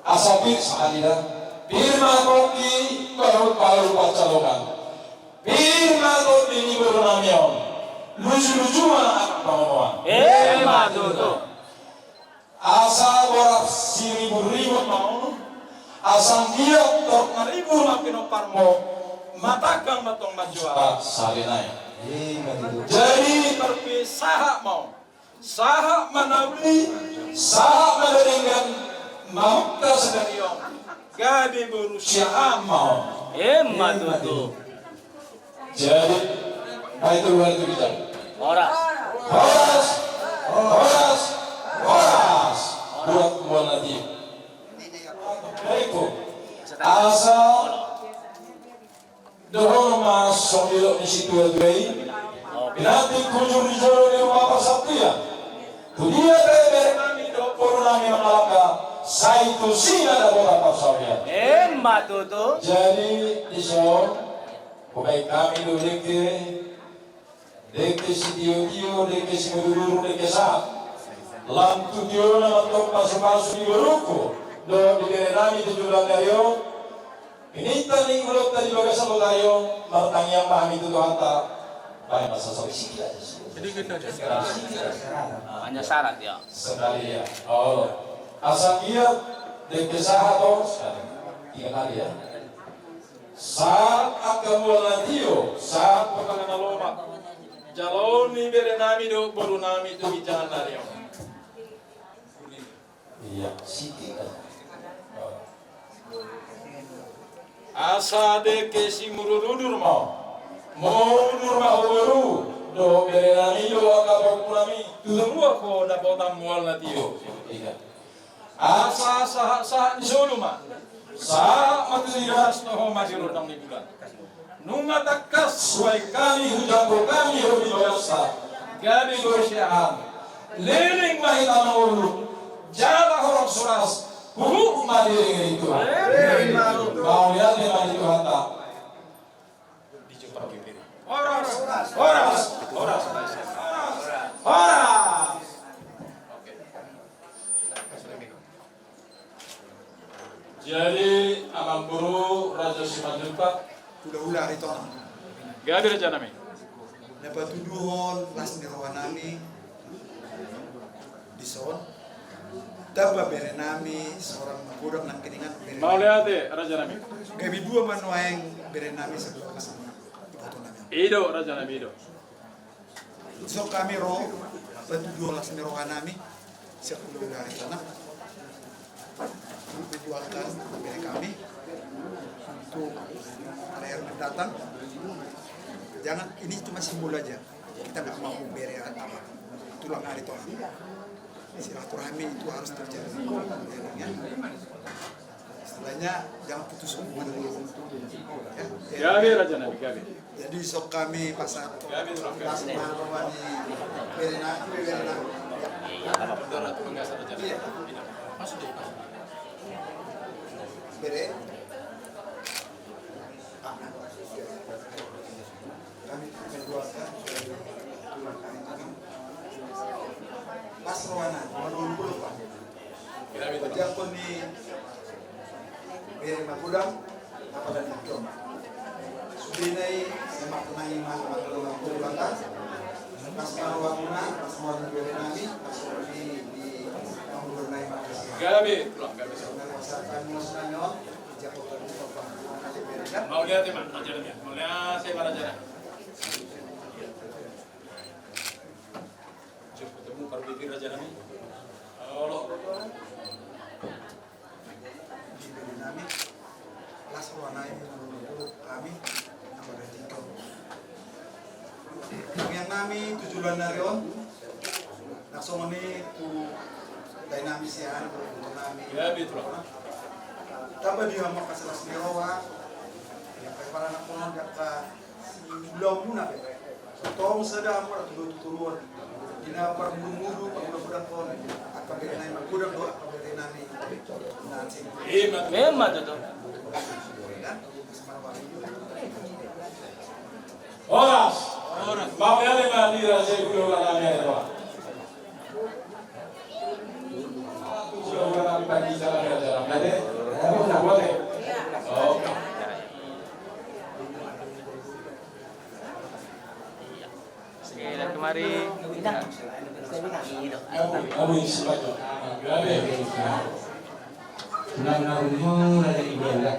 Speaker 7: Asapir sahalida. Birma koki baru pacalokan. Birma koki ni baru namion. Lucu-lucuan anak pamoan.
Speaker 4: Matuto.
Speaker 7: Asa borak siri buru mau. Asam dia tok ngaribu makin parmo. Matakang matong majual salinay. Jadi perpisahan mau saha manawli saha madaringan mahukta sedariyong gabi berusia mau
Speaker 4: Matuto.
Speaker 7: jadi itu luar itu kita
Speaker 4: Horas.
Speaker 7: buat lagi baikku asal dohong mas somilo di situ adui nanti kunjung di jolo di rumah Sabtu ya dunia beber kami dopor nami mengalaka saitu sina da bola pasawya
Speaker 4: Matuto.
Speaker 7: jadi di so pemain kami do deke si dio deke si meduru deke sa lam tujuh nama tok masuk di beruku do di nami tujuh dario Pinita ni ulot tadi baga sa tayo, martang yang pahami itu Tuhan tak. Baik masa sampai sikit aja sih.
Speaker 4: Jadi gitu aja.
Speaker 5: Hanya syarat ya.
Speaker 7: Sekali ya. Oh, asal dia dekesaha toh sekali. 3 kali ya. Saat akan mulatio, saat pagkakana loma. Jaloni bere nami do boru nami itu bicara dari iya, sikit aja. Asa de kesi mururudur mau baru do bere nami do akapun nami tu semua ko dapat tamual natio. Asa sah disolo ma. Sa matiliras no majuro tang ni bulan. Nunga takas suai kami hujang kami hobi biasa. Gabi bersyahan. Leling mahita ulu. Jala horok suras. Hulu madiri itu. Mau ya ni mari Tuhan tak. Dijumpa kiri. Oras. Jadi Amang Guru Raja Simanjuntak
Speaker 8: Udah itu
Speaker 7: Gabi Raja Nami
Speaker 8: dapat tuduhon las nami di son dapat bere nami seorang budak nang keningan bere
Speaker 7: Mau lihat Raja Nami
Speaker 8: gabi dua manuaeng bere nami sebelah kesana ibu nami
Speaker 7: Ido Raja Nami Ido
Speaker 8: so kami roh petuduh las nami sepuluh hari tanah menjualkan bere kami untuk hari yang mendatang. Jangan, ini cuma simbol aja. Kita nggak mau bere apa tulang hari itu. Silaturahmi itu harus terjadi. Ya. Setelahnya jangan putus hubungan dulu. Ya.
Speaker 7: Gabi Raja Nami Gabi
Speaker 8: Jadi sok kami pasar
Speaker 7: Gabi
Speaker 8: pasar Marwani bere nami. Bere kami menjualkan tulang kami pas rohana menunggu Pak kerja pun di bere magudang apa dan itu subinai semak nai mak dalam kulbatan pas marwana pas mau bere nami pas di menai mak
Speaker 7: Gabi Mau lihat ya Mak Raja Nami Mau lihat saya Raja Nami Coba ketemu kalau pikir Raja Nami Allah
Speaker 8: di kami las warnai menurut kami kepada Tito yang kami 7 bulan narion langsung ini tu dinamis ya untuk kami
Speaker 7: Gabi terus
Speaker 8: tambah dia mau kasih las nerowa para anak pohon jaka belum muna tong sedang atau turun dina permudu budak pohon apa beri nama budak doa apa beri nama nanti
Speaker 5: Memang itu.
Speaker 7: Oras Mau ya lima di Raja Guru Nami itu Sudah kami pagi jalan Raja Nami ada tidak boleh Oke
Speaker 5: Dan kemari.
Speaker 7: Abu isi baju. Gabi.
Speaker 2: Benar-benar ujung dari ibadah.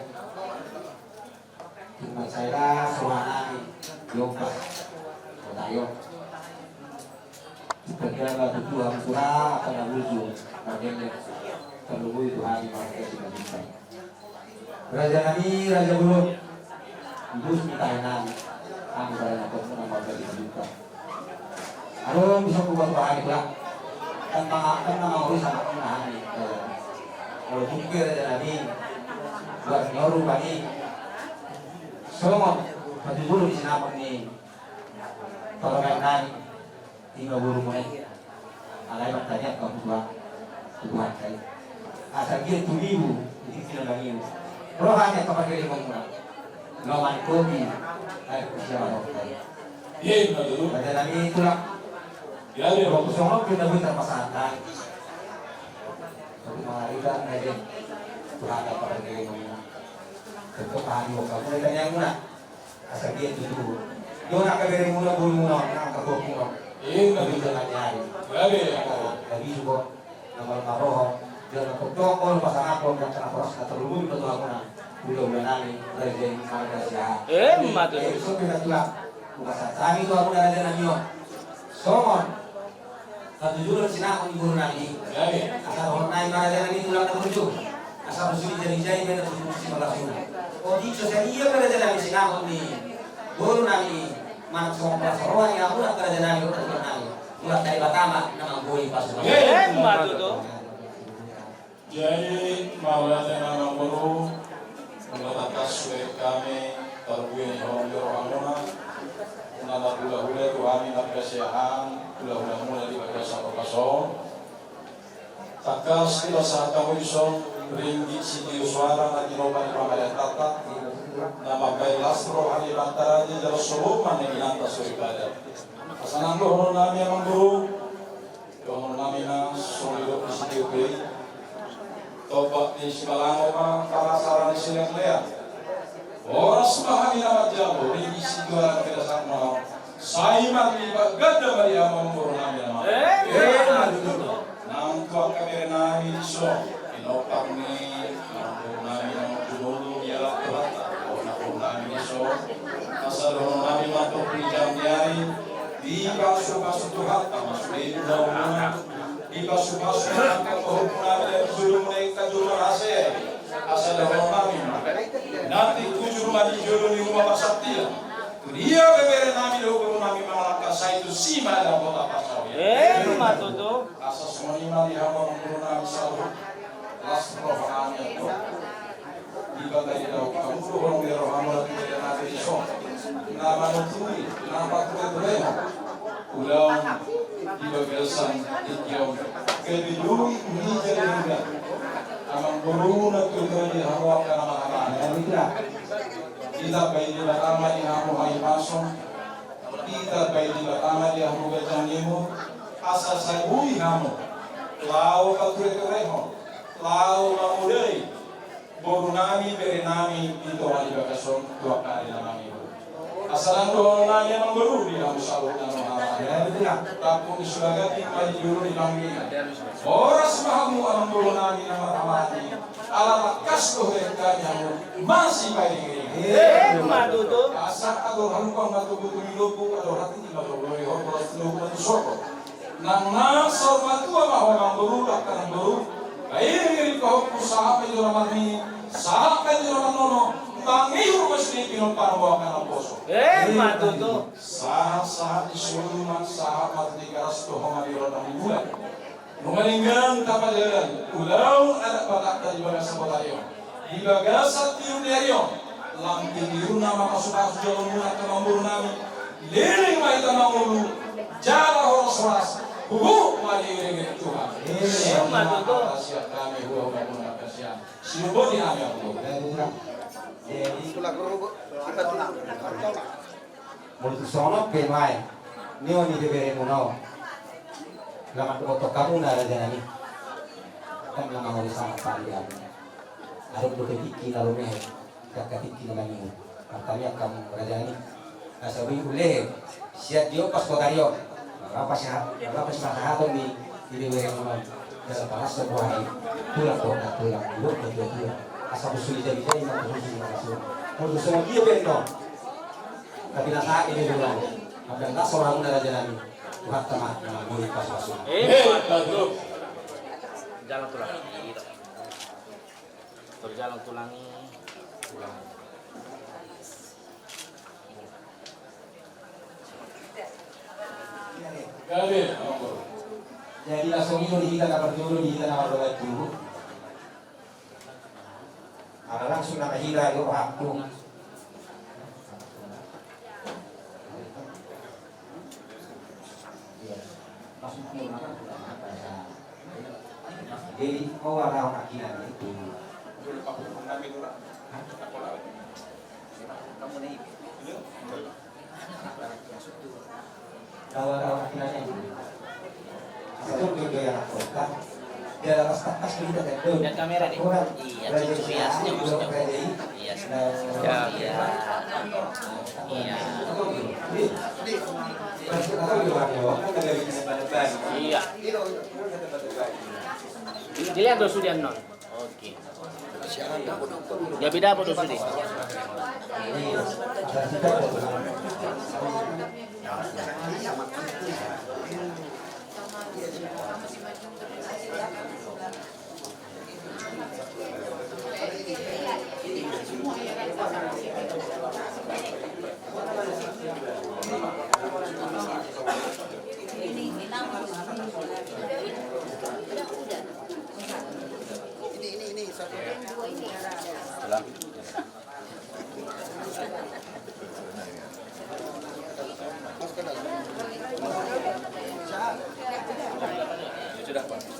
Speaker 2: Cuma saya suara yoga, tayo. Sebagian lagu Tuhan surah pada ujung, bagian terlalu itu hari mereka sudah bisa. Raja Nami, Raja Guru, ibu minta kami pada nama dari kita. Halo, bisa buat bahan pula. Kan nama urus sama menahan ini. Kalau mungkin Raja Nami, buat nyoru bagi. Semua pasti dulu di sini ni. Kalau main naik, tinggal buru mulai. Alai bertanya kau buat kali. Asal dia tuliu, jadi tidak lagi. Rohanya kau pakai lima murah. Lawan kopi, air siapa kau?
Speaker 7: Iya, betul.
Speaker 2: Raja Nami itulah.
Speaker 7: Ya, dia
Speaker 2: Kalau semua kita putar pasangkan. Tapi mengarahkan aja. Berada pada diri mana. Tentu pahami mo ka. Kung kanya muna, asal dia itu. Yo nak kabere muna bulu muna, nak kabok muna. Tapi jangan nyari. Lagi juga nama maroho. Jangan kau pasang apa yang kena koros kata lumur betul aku nak. Belum menangi kerja mana sih?
Speaker 4: Matu.
Speaker 2: So kita tulah. Bukan kami tu aku dah ada nami. Somon. Satu jual sina aku ibu nami. Asal orang naik mana ada nami tulang aku tu. Asal bersih jadi benda bersih malah sini. Oh di sosial iya kan ada nami sina aku ni. Guru nami. Mana semua orang yang aku nak kerja nami aku tak nami. Mulai dari pertama nama boy pas.
Speaker 4: Matu tu.
Speaker 7: Jadi maulana nama guru menetapkan suai kami terbuat orang Yohamuna nada hula-hula kami nak kasihan hula-hula mula di bagian satu pasal takas kita saat kami isong ringgit siti suara lagi roban pamalan tata nama bayi lastro hari bantara di jalan sebut mana inanta suai pada pasangan dohon nami yang guru dohon nami na solido di siti ukei toba di Simalango ma para sarana silang lea. Oras mahami na madjabo ringi situara kita sama. Sai mati bagada bari among nami nama. Nang tuang kamera nami so inopang ni nang nami nang jumulu yala terata. Nang nami so asal nami matok pijam diari di kasu Tuhan tamas di daunnya. Di pasu-pasu angkat kehukuman dan juru mereka juru rahasia asal orang nami nanti tujuh rumah di juru di rumah pasatila dia bebere nami hukum nami melangkah saya itu sima dan kota pasau
Speaker 4: Matu tu.
Speaker 7: asal semua lima di hamba mengguru nami selalu lastro nami itu di bagai daun kamu orang di rohama lagi dari nami iso nama nutui nama tuai ulang di bagian ikiom kedui ini jadi juga amang guru nak di hawa kana mahana kita bayi di pertama di hamu hai pasong kita bayi di pertama di hamu gajanimu asal sabui hamu lau katureho lau mamudai guru nami beri nami itu hari bagason dua kali nami asalan doa nami amang guru di hamu salut nama tapung isulagati maju juru di langit. Oras mahamu amang dulu nami nama ramadi. Alamat kasto kanya masih baik ini.
Speaker 4: Matu tu.
Speaker 7: Asa atau hampang atau butuh hidup atau hati di bawah boleh orang hidup itu soko. Nang nasor matu amang dulu akan dulu. Air kau usaha itu ramadi. Sampai itu ramadi. Tangi rumah sini pinong panawakan ang poso.
Speaker 4: Matu tu.
Speaker 7: Sahat isulungan sahat matikaras to hamaliron ang bulan. Numalinggang kapadalan, ulaw anak batak dari bagasa batayon. Di bagasa tiyo niyo, lang tiniyo na makasukas jauh muna kamamburu namin. Liring may tamangulu, jala horos-horas, hubo maliring Tuhan. Siap kami huwa muna kasya. Sinubod ni kami ang huwa.
Speaker 2: Itulah guru kita tolak. Mulut sono penai, ni oni diberi munau. Lama otok kamu nara janani. Kan lama mau sama kalian. Ada dua tiki lalu meh, kakak tiki namanya. Katanya kamu berjani. Asabi uleh, siap dia pas kotario. Apa sih masalah ni diberi munau. Dalam bahasa sebuah hari, tulang dua. Asal usul jadi nak usul masuk. Kalau semua dia bento. Tapi nasa ini dulu. Ada tak seorang dari jalan Tuhan teman boleh pas masuk.
Speaker 5: Jalan tulang. Berjalan tulangi. Pulang.
Speaker 2: Jadi langsung ini kita dapat dulu di kita dapat berat dulu. Ada langsung nama hira itu waktu. Jadi awal akinan itu. Awal akinannya itu. Itu juga yang kota. Dia rasa pas kita tendo.
Speaker 9: Dan kamera deh. Iya, curiasnya mesti. Iya, Iya. Dilihat do sudian non. Oke. Ya beda apa do sudi?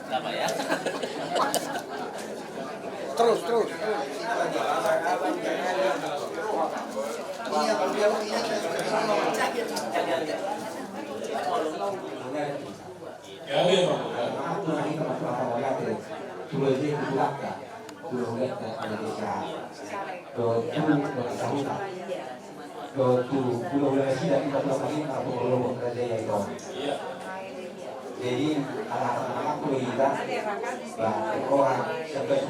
Speaker 9: Apa ya?
Speaker 8: Terus.
Speaker 2: Jadi anak-anak kita orang seperti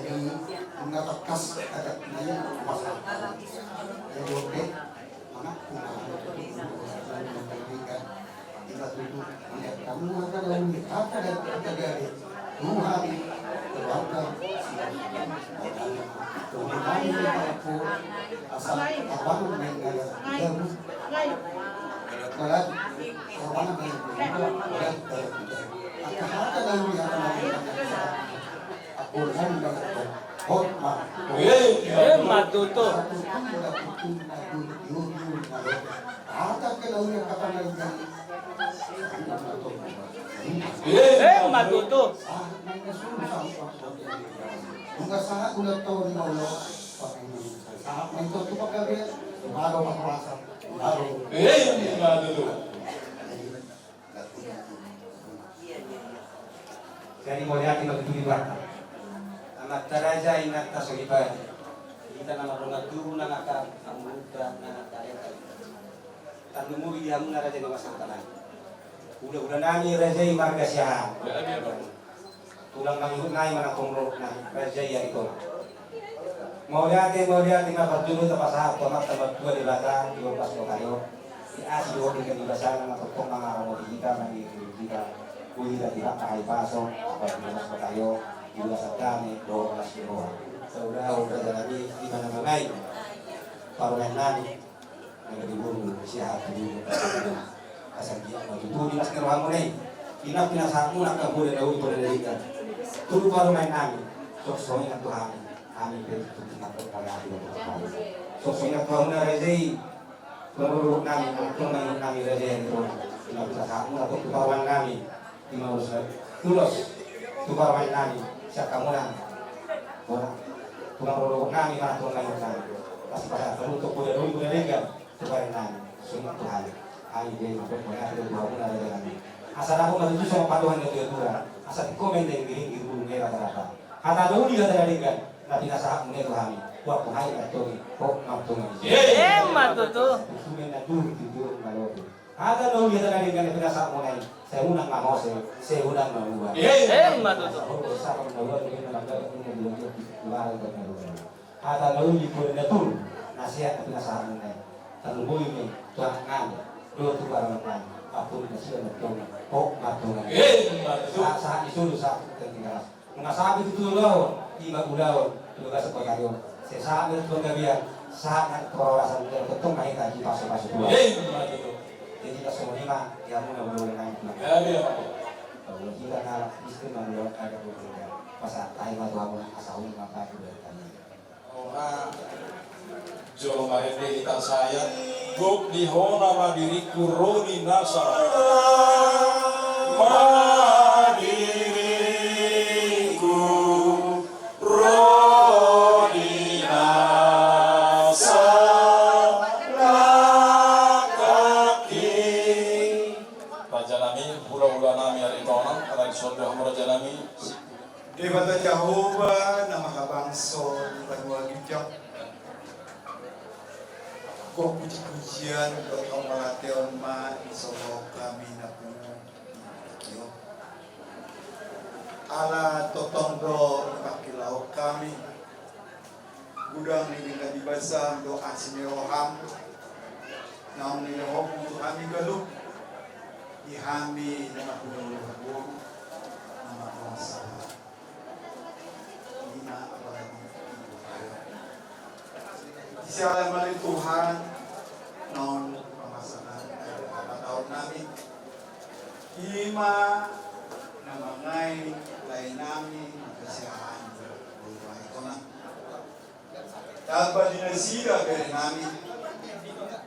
Speaker 2: jadi mengatas ada masalah jadi oke anak kamu akan lebih apa dan kita dari Tuhan keluarga kemudian aku asal abang meninggal baru kalau abang meninggal kata lalu yang aku kan
Speaker 9: Matuto. Matuto.
Speaker 2: Bunga sangat ulat tahu ni Allah. Sangat mentor tu pakai dia. Baru masa. Baru. Jadi mau lihat ini betul juga. Anak teraja ingat tasoliban. Kita nama rongat dulu nama kak muda nama kaya. Tandumuri yang nara jadi masa tanah. Udah nami raja marga siapa? Tulang mangikut naik mana komro naik raja ya itu. Mau lihat tinggal dulu tempat saat tomat tempat dua di belakang di pas kayo. Si asli waktu di belakang nama topong nama orang kita nanti kita. Kuila tidak kahit paso, pagkilas pa tayo, iwasan kami, doon as doon. Saudara nabi di mana mamay, parulan namin, nagdiburo siya at dito. Kasagyan, matutuli nas karuhan mo na pinasa mo na kabuli na uwi pagdalikan. Tulo parulan namin, soksoy na Tuhan, amin pero tutinapag pag-abi na Tuhan. Soksoy na Tuhan na Rezay, maruruk namin, ang namin Rezay ito, pinasa mo na ito, parulan namin. Timau tulos tukar main nami siap kamu nang orang tukang rodok nami mana tukang kayu nami pasti pada untuk kuda legal tukar nami semua Tuhan hari dia untuk mengatur dua bulan ada dengan asal aku maju sama paduan itu Tuhan asal komen dari diri ibu merah rata kata dulu dia dari legal nabi nasahak mengenai Tuhan waktu hari itu kok ngaptung
Speaker 9: Matuto.
Speaker 2: sumen dulu tidur malu ada dong dia dari legal itu nasahak mulai saya undang nggak mau saya undang nggak mau.
Speaker 9: Matuto.
Speaker 2: Ada lalu di kuda tur nasihat penasaran nih. Terlalu ini tuangan dua tu barang apa nasihat betul. Kok betul. Saat itu saat tinggal. Mengasapi itu loh. di Magulau juga sebagai yo sesaat itu kebia saat perorasan tertentu mereka di pasal-pasal dua jadi kita semua lima yang mulai naik kalau kita nak istri menurut ada berbeda pasal tahu atau asal apa itu dari kami
Speaker 7: Ora Jolo mahede kita saya gok di hona madiriku roni nasa madiriku roni nasa lakaki Raja nami hula-hula nami hari tonang arak sodoh Raja nami
Speaker 8: Debata Jehovah nama kabangso di Banua Gijak. Kok puji-pujian buat kau malateon ma isoho kami napunyo. Ala totondo ipakilau kami. Gudang ini di basah doa sineroham. Naon ni roh kami galuh. Ihami nama kudu nama kuasa. Siapa yang Tuhan non pemasangan tahun nami ima namangai lain nami kesiahan berubah ikona dapat dinasida dari nami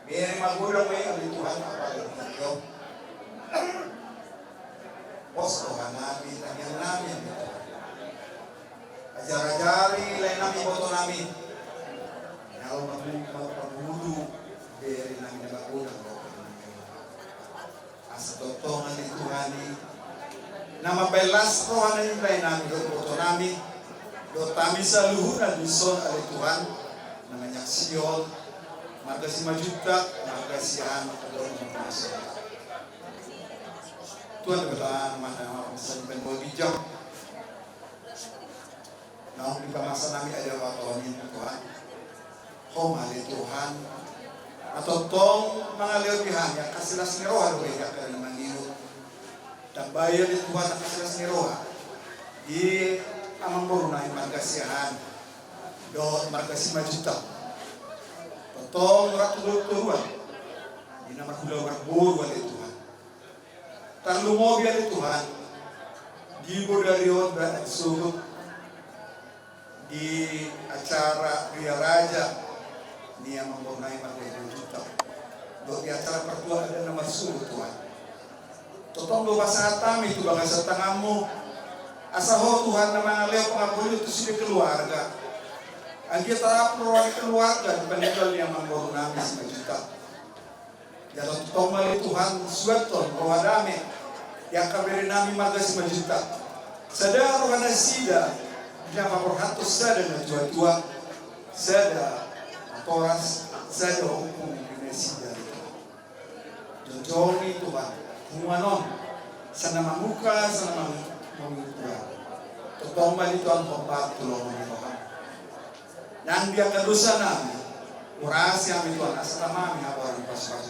Speaker 8: biar magurang may oleh Tuhan apa itu pos Tuhan nami tangan nami ajar-ajari lain nami foto nami kalau pembunuh dari nami nabaguna asa totongan di Tuhani nama belas Tuhan yang lain nami foto nami dotami sa luhuran duson oleh Tuhan namanya Sion marga si majuta marga si an kadon masuk Tuhan berdoa mana pesan penbojang nah di pemasa nami ada watonin Tuhan ali Tuhan atau tong mga lebihan yang kasilas ni roha doy ya kali mangiru tambayan ni Tuhan ang kasilas ni roha di amang boruna yung margasihan do margasi majuta tong ratulog-turuan di na magulaw ragburo ali Tuhan tarlumobi ali Tuhan di bodarion dan suruh di acara Ria Raja niya membornai marga juta. Do di acara pertua ada nama suruh Tuhan. Totong do basata itu bangsa tangamu. Asaho Tuhan nama ngaleo pangabuli itu sudah keluarga. Agi tarap ruang keluarga peninggal yang membornai juta. Jadi totong mali Tuhan suaton rohadame yang kaberi nami marga juta. Sadar rohana sida nama perhatus sada na tua-tua sada Toras sada hukum Indonesia Jojomi Tuhan Humanon sana mamuka sana mamuka Totong mali Tuhan pembat tulong Tuhan dan dia kedusa nami urasi kami Tuhan asal kami habaran pas-pas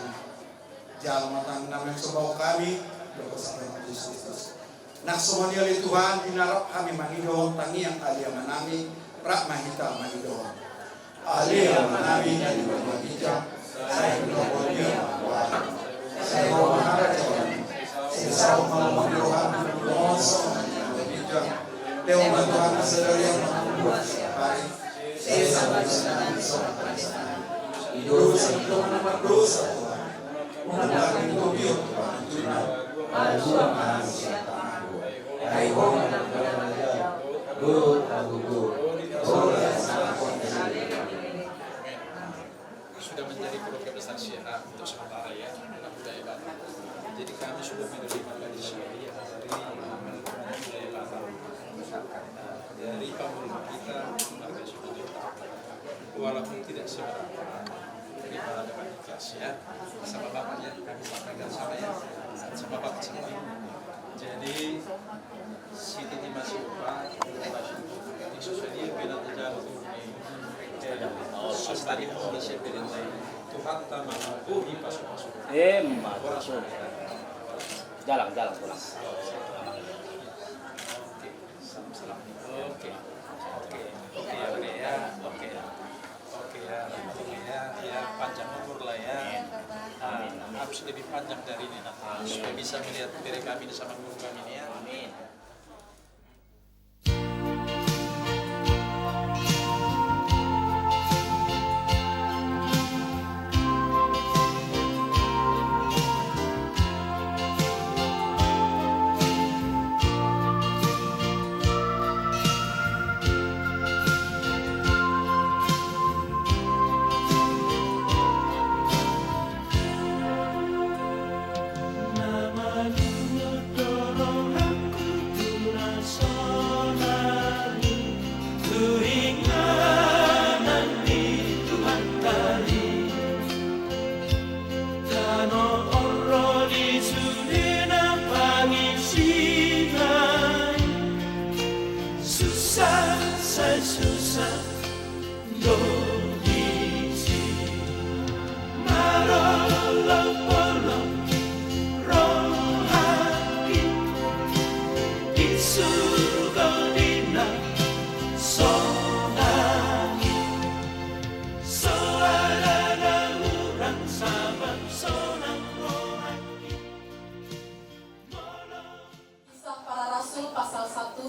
Speaker 8: jalan matang namin sebawa kami berpesan Kristus nak semuanya Tuhan dinarap kami mangidon tangi yang aliaman nami rak mahita mangidon aliaman nami dari berbagai jam saya berdoa dia saya berharap saya selalu memohon Tuhan mengosong berbagai jam Tuhan Tuhan saudara yang membuat setiap hari saya sampai senang seorang hidup sebelum nama dosa Tuhan mengenal hidup Tuhan Tuhan Tuhan manusia Hai hong guru
Speaker 10: sudah menjadi keluarga besar Syiah untuk sementara ya anak budaya Batak. Jadi kami sudah menerima dari Syiah dari budaya Batak dari pemulung kita keluarga Syiah walaupun tidak seberapa daripada panitia Syiah sama bapaknya kami sampaikan sama ya sama bapak semua. Jadi Siti masih lupa sesuai dia bila terjadi Sustari Indonesia bila Tuhan tak mampu dipasuk-pasuk.
Speaker 9: Masuk. Jalan pulang.
Speaker 10: Oke. lebih panjang dari ini Natal, supaya bisa melihat bere kami bersama guru kami ini ya. Amin.
Speaker 11: Pasal 1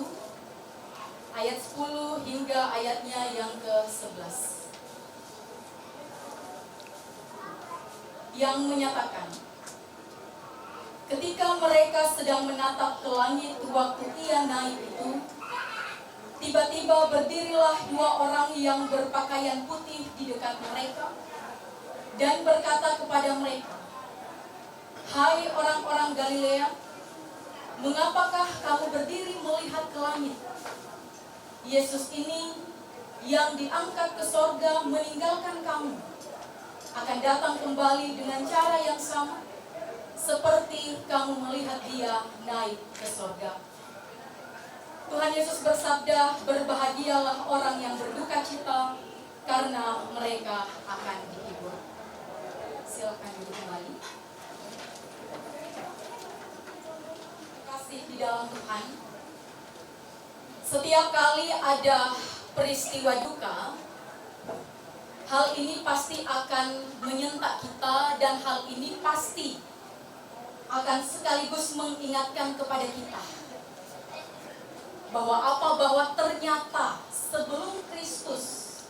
Speaker 11: ayat 10 hingga ayatnya yang ke-11 yang menyatakan, ketika mereka sedang menatap ke langit waktu ia naik itu, tiba-tiba berdirilah 2 orang yang berpakaian putih di dekat mereka dan berkata kepada mereka, "Hai orang-orang Galilea, mengapakah kamu berdiri melihat ke langit? Yesus ini yang diangkat ke sorga meninggalkan kamu, akan datang kembali dengan cara yang sama, seperti kamu melihat dia naik ke sorga." Tuhan Yesus bersabda, "Berbahagialah orang yang berduka cita, karena mereka akan dihibur." Silakan duduk kembali. Di dalam Tuhan, setiap kali ada peristiwa duka, hal ini pasti akan menyentak kita, dan hal ini pasti akan sekaligus mengingatkan kepada kita bahwa ternyata sebelum Kristus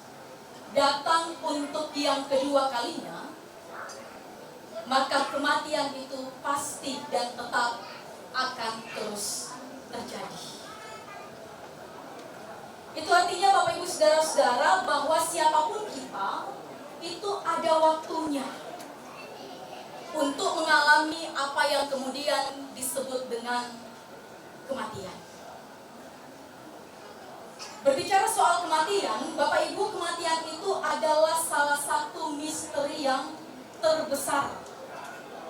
Speaker 11: datang untuk yang kedua kalinya, maka kematian itu pasti dan tetap akan terus terjadi. Itu artinya Bapak Ibu Saudara-saudara bahwa siapapun kita itu ada waktunya untuk mengalami apa yang kemudian disebut dengan kematian. Berbicara soal kematian, Bapak Ibu, kematian itu adalah salah satu misteri yang terbesar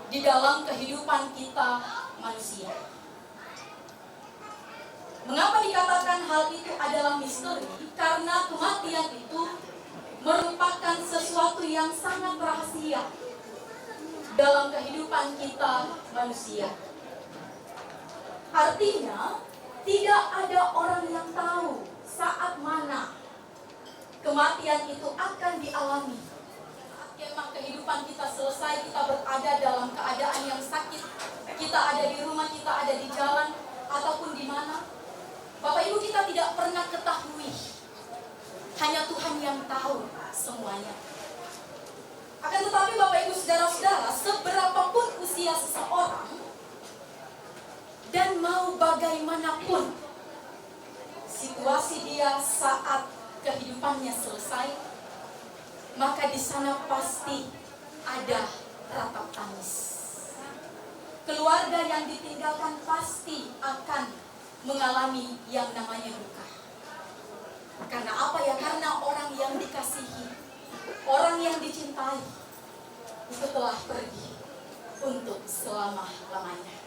Speaker 11: di dalam kehidupan kita manusia. Mengapa dikatakan hal itu adalah misteri? Karena kematian itu merupakan sesuatu yang sangat rahasia dalam kehidupan kita manusia. Artinya, tidak ada orang yang tahu saat mana kematian itu akan dialami. Kemah kehidupan kita selesai, kita berada dalam keadaan yang sakit, kita ada di rumah, kita ada di jalan, ataupun di mana, Bapak Ibu, kita tidak pernah ketahui. Hanya Tuhan yang tahu semuanya. Akan tetapi Bapak Ibu Saudara-saudara, seberapapun usia seseorang dan mau bagaimanapun situasi dia saat kehidupannya selesai, maka di sana pasti ada ratap tangis. Keluarga yang ditinggalkan pasti akan mengalami yang namanya duka. Karena apa ya? Karena orang yang dikasihi, orang yang dicintai, itu telah pergi untuk selama-lamanya.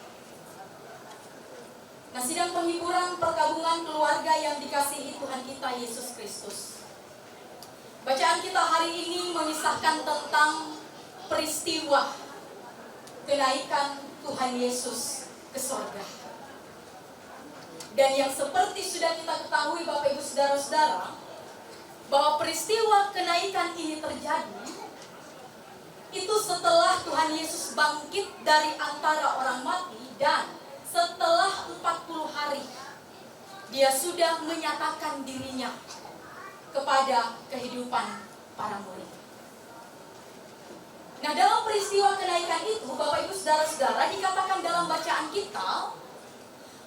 Speaker 11: Nah, sidang penghiburan perkabungan keluarga yang dikasihi Tuhan kita Yesus Kristus. Bacaan kita hari ini mengisahkan tentang peristiwa kenaikan Tuhan Yesus ke sorga. Dan yang seperti sudah kita ketahui Bapak Ibu Saudara-saudara, bahwa peristiwa kenaikan ini terjadi, itu setelah Tuhan Yesus bangkit dari antara orang mati dan setelah 40 hari dia sudah menyatakan dirinya kepada kehidupan para murid. Nah, dalam peristiwa kenaikan itu, Bapak Ibu Saudara-saudara, dikatakan dalam bacaan kita,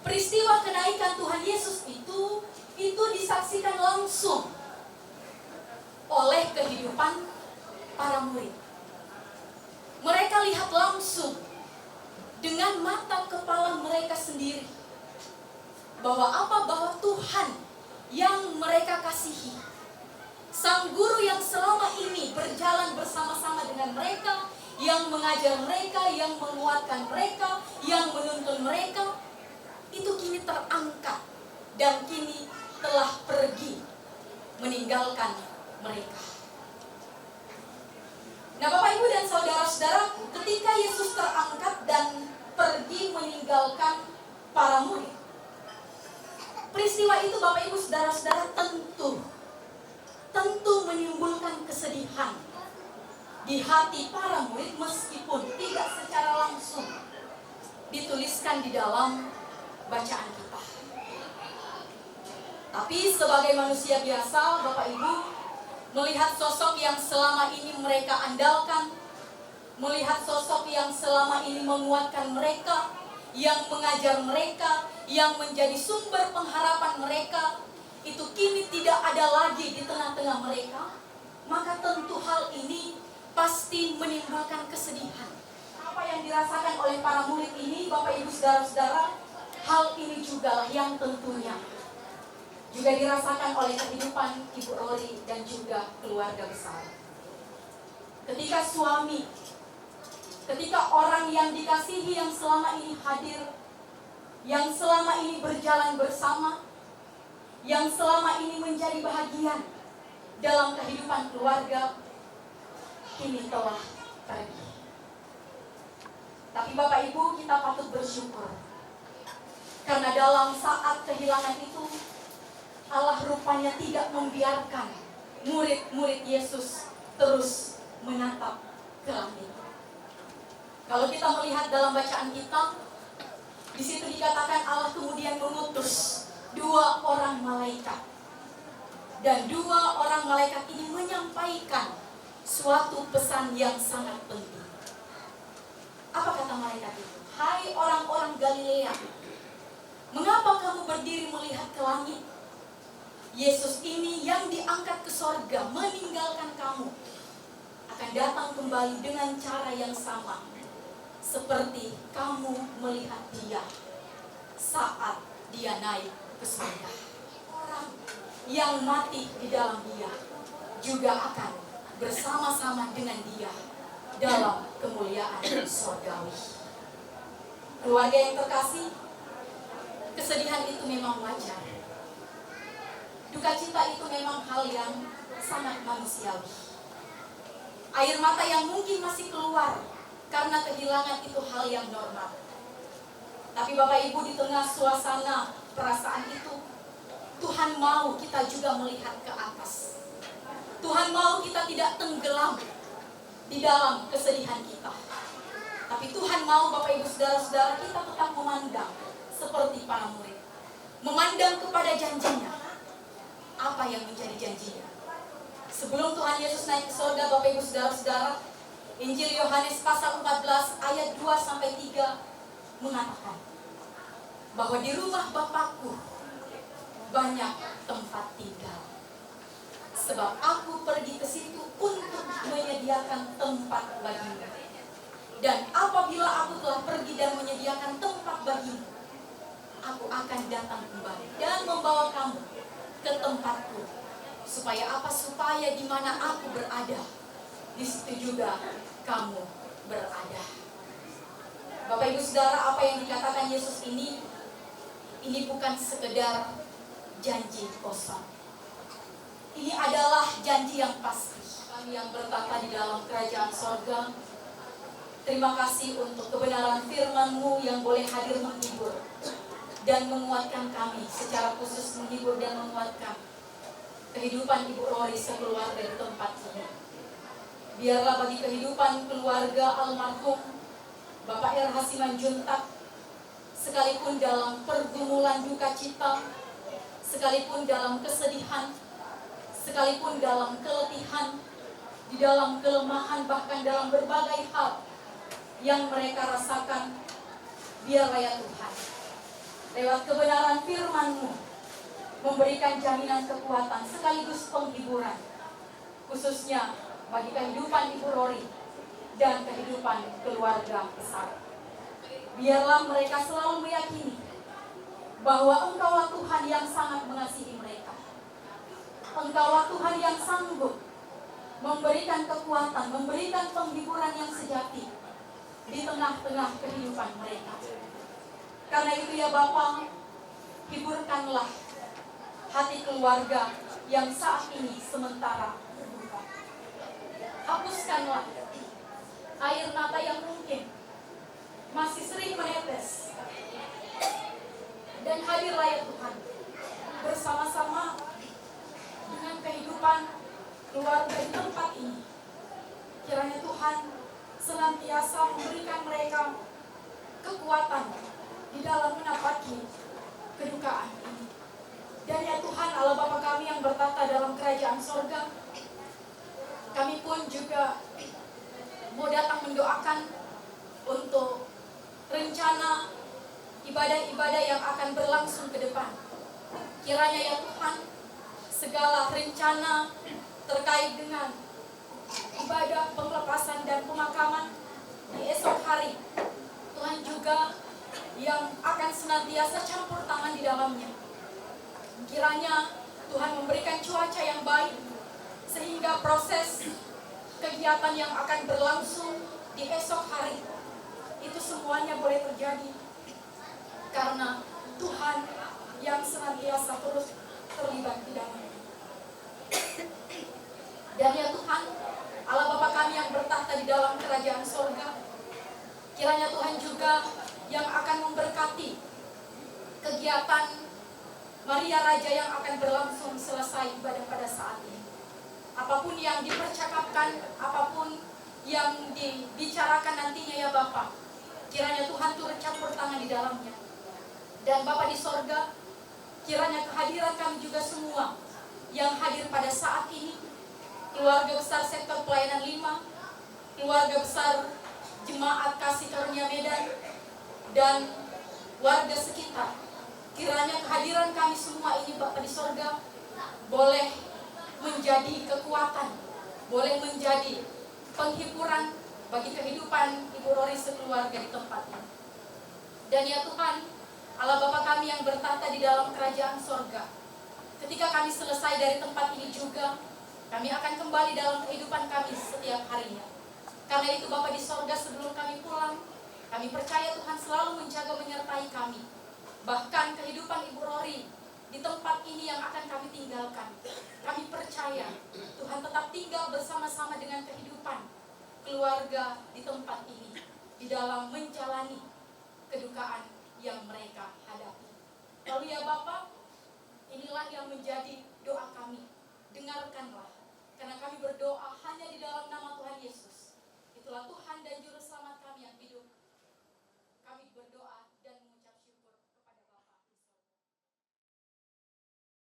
Speaker 11: peristiwa kenaikan Tuhan Yesus itu disaksikan langsung oleh kehidupan para murid. Mereka lihat langsung dengan mata kepala mereka sendiri bahwa Tuhan yang mereka kasihi, Sang Guru yang selama ini berjalan bersama-sama dengan mereka, yang mengajar mereka, yang menguatkan mereka, yang menuntun mereka, itu kini terangkat dan kini telah pergi meninggalkan mereka. Nah, Bapak Ibu dan saudara-saudaraku, ketika Yesus terangkat dan pergi meninggalkan para murid, peristiwa itu Bapak Ibu saudara-saudara tentu menimbulkan kesedihan di hati para murid, meskipun tidak secara langsung dituliskan di dalam bacaan kita. Tapi sebagai manusia biasa, Bapak Ibu, melihat sosok yang selama ini mereka andalkan, melihat sosok yang selama ini menguatkan mereka, yang mengajar mereka, yang menjadi sumber pengharapan mereka, itu kini tidak ada lagi di tengah-tengah mereka, maka tentu hal ini pasti menimbulkan kesedihan. Apa yang dirasakan oleh para murid ini, Bapak Ibu saudara-saudara, hal ini jugalah yang tentunya juga dirasakan oleh kehidupan Ibu Rory dan juga keluarga besar. Ketika suami, ketika orang yang dikasihi yang selama ini hadir, yang selama ini berjalan bersama, yang selama ini menjadi bahagian dalam kehidupan keluarga, kini telah pergi. Tapi Bapak Ibu, kita patut bersyukur, karena dalam saat kehilangan itu, Allah rupanya tidak membiarkan murid-murid Yesus terus menatap ke langit. Kalau kita melihat dalam bacaan kita, di situ dikatakan Allah kemudian mengutus 2 orang malaikat. Dan 2 orang malaikat ini menyampaikan suatu pesan yang sangat penting. Apa kata malaikat itu? Hai orang-orang Galilea, mengapa kamu berdiri melihat ke langit? Yesus ini yang diangkat ke sorga meninggalkan kamu akan datang kembali dengan cara yang sama seperti kamu melihat dia saat dia naik ke surga. Orang yang mati di dalam dia juga akan bersama-sama dengan dia dalam kemuliaan surgawi. Keluarga yang terkasih, kesedihan itu memang wajar. Duka cita itu memang hal yang sangat manusiawi. Air mata yang mungkin masih keluar karena kehilangan itu hal yang normal. Tapi Bapak Ibu, di tengah suasana perasaan itu, Tuhan mau kita juga melihat ke atas. Tuhan mau kita tidak tenggelam di dalam kesedihan kita. Tapi Tuhan mau Bapak Ibu saudara-saudara kita tetap memandang seperti para murid. Memandang kepada janjinya. Apa yang menjadi janjinya? Sebelum Tuhan Yesus naik ke surga, Bapak Ibu saudara-saudara, Injil Yohanes pasal 14 ayat 2-3 mengatakan bahwa di rumah Bapakku banyak tempat tinggal. Sebab aku pergi ke situ untuk menyediakan tempat bagimu. Dan apabila aku telah pergi dan menyediakan tempat bagimu, aku akan datang kembali dan membawa kamu ke tempatku, supaya apa? Supaya di mana aku berada, di situ juga kamu berada. Bapak Ibu Saudara, apa yang dikatakan Yesus ini bukan sekedar janji kosong. Ini adalah janji yang pasti. Kami yang bertata di dalam kerajaan sorga, terima kasih untuk kebenaran firman-Mu yang boleh hadir menghibur dan menguatkan kami, secara khusus menghibur dan menguatkan kehidupan Ibu Rory sekeluarga di tempat ini. Biarlah bagi kehidupan keluarga almarhum Bapak R. Simanjuntak, sekalipun dalam pergumulan duka cita, sekalipun dalam kesedihan, sekalipun dalam keletihan, di dalam kelemahan, bahkan dalam berbagai hal yang mereka rasakan, biarlah ya Tuhan, lewat kebenaran firman-Mu, memberikan jaminan kekuatan sekaligus penghiburan, khususnya bagi kehidupan Ibu Rori dan kehidupan keluarga besar. Biarlah mereka selalu meyakini bahwa Engkaulah Tuhan yang sangat mengasihi mereka. Engkaulah Tuhan yang sanggup memberikan kekuatan, memberikan penghiburan yang sejati di tengah-tengah kehidupan mereka. Karena itu ya Bapa, hiburkanlah hati keluarga yang saat ini sementara berduka. Hapuskanlah air mata yang mungkin masih sering menetes. Dan hadirlah ya Tuhan, bersama-sama dengan kehidupan keluarga di tempat ini. Kiranya Tuhan senantiasa memberikan mereka kekuatan di dalam menapaki kedukaan ini. Dan ya Tuhan Allah Bapa kami yang bertata dalam kerajaan sorga, kami pun juga mau datang mendoakan untuk rencana ibadah-ibadah yang akan berlangsung ke depan. Kiranya ya Tuhan, segala rencana terkait dengan ibadah penglepasan dan pemakaman di esok hari, Tuhan juga yang akan senantiasa campur tangan di dalamnya. Kiranya Tuhan memberikan cuaca yang baik, sehingga proses kegiatan yang akan berlangsung di esok hari itu semuanya boleh terjadi, karena Tuhan yang senantiasa terus terlibat di dalamnya. Dan ya Tuhan, Allah Bapa kami yang bertahta di dalam kerajaan sorga, kiranya Tuhan juga yang akan memberkati kegiatan Maria Raja yang akan berlangsung selesai ibadah pada saat ini. Apapun yang dipercakapkan, apapun yang dibicarakan nantinya ya Bapa, kiranya Tuhan turut campur tangan di dalamnya. Dan Bapa di sorga, kiranya kehadiran kami juga semua yang hadir pada saat ini, keluarga besar sektor pelayanan 5, keluarga besar Jemaat Kasih Karunia Medan, dan warga sekitar, kiranya kehadiran kami semua ini Bapa di sorga boleh menjadi kekuatan, boleh menjadi penghiburan bagi kehidupan Ibu Rori sekeluarga di tempat ini. Dan ya Tuhan, Allah Bapa kami yang bertata di dalam kerajaan sorga, ketika kami selesai dari tempat ini juga, kami akan kembali dalam kehidupan kami setiap harinya. Karena itu Bapa di sorga, sebelum kami pulang, kami percaya Tuhan selalu menjaga menyertai kami. Bahkan kehidupan Ibu Rori di tempat ini yang akan kami tinggalkan, kami percaya Tuhan tetap tinggal bersama-sama dengan kehidupan keluarga di tempat ini, di dalam menjalani kedukaan yang mereka hadapi. Lalu ya Bapa, inilah yang menjadi doa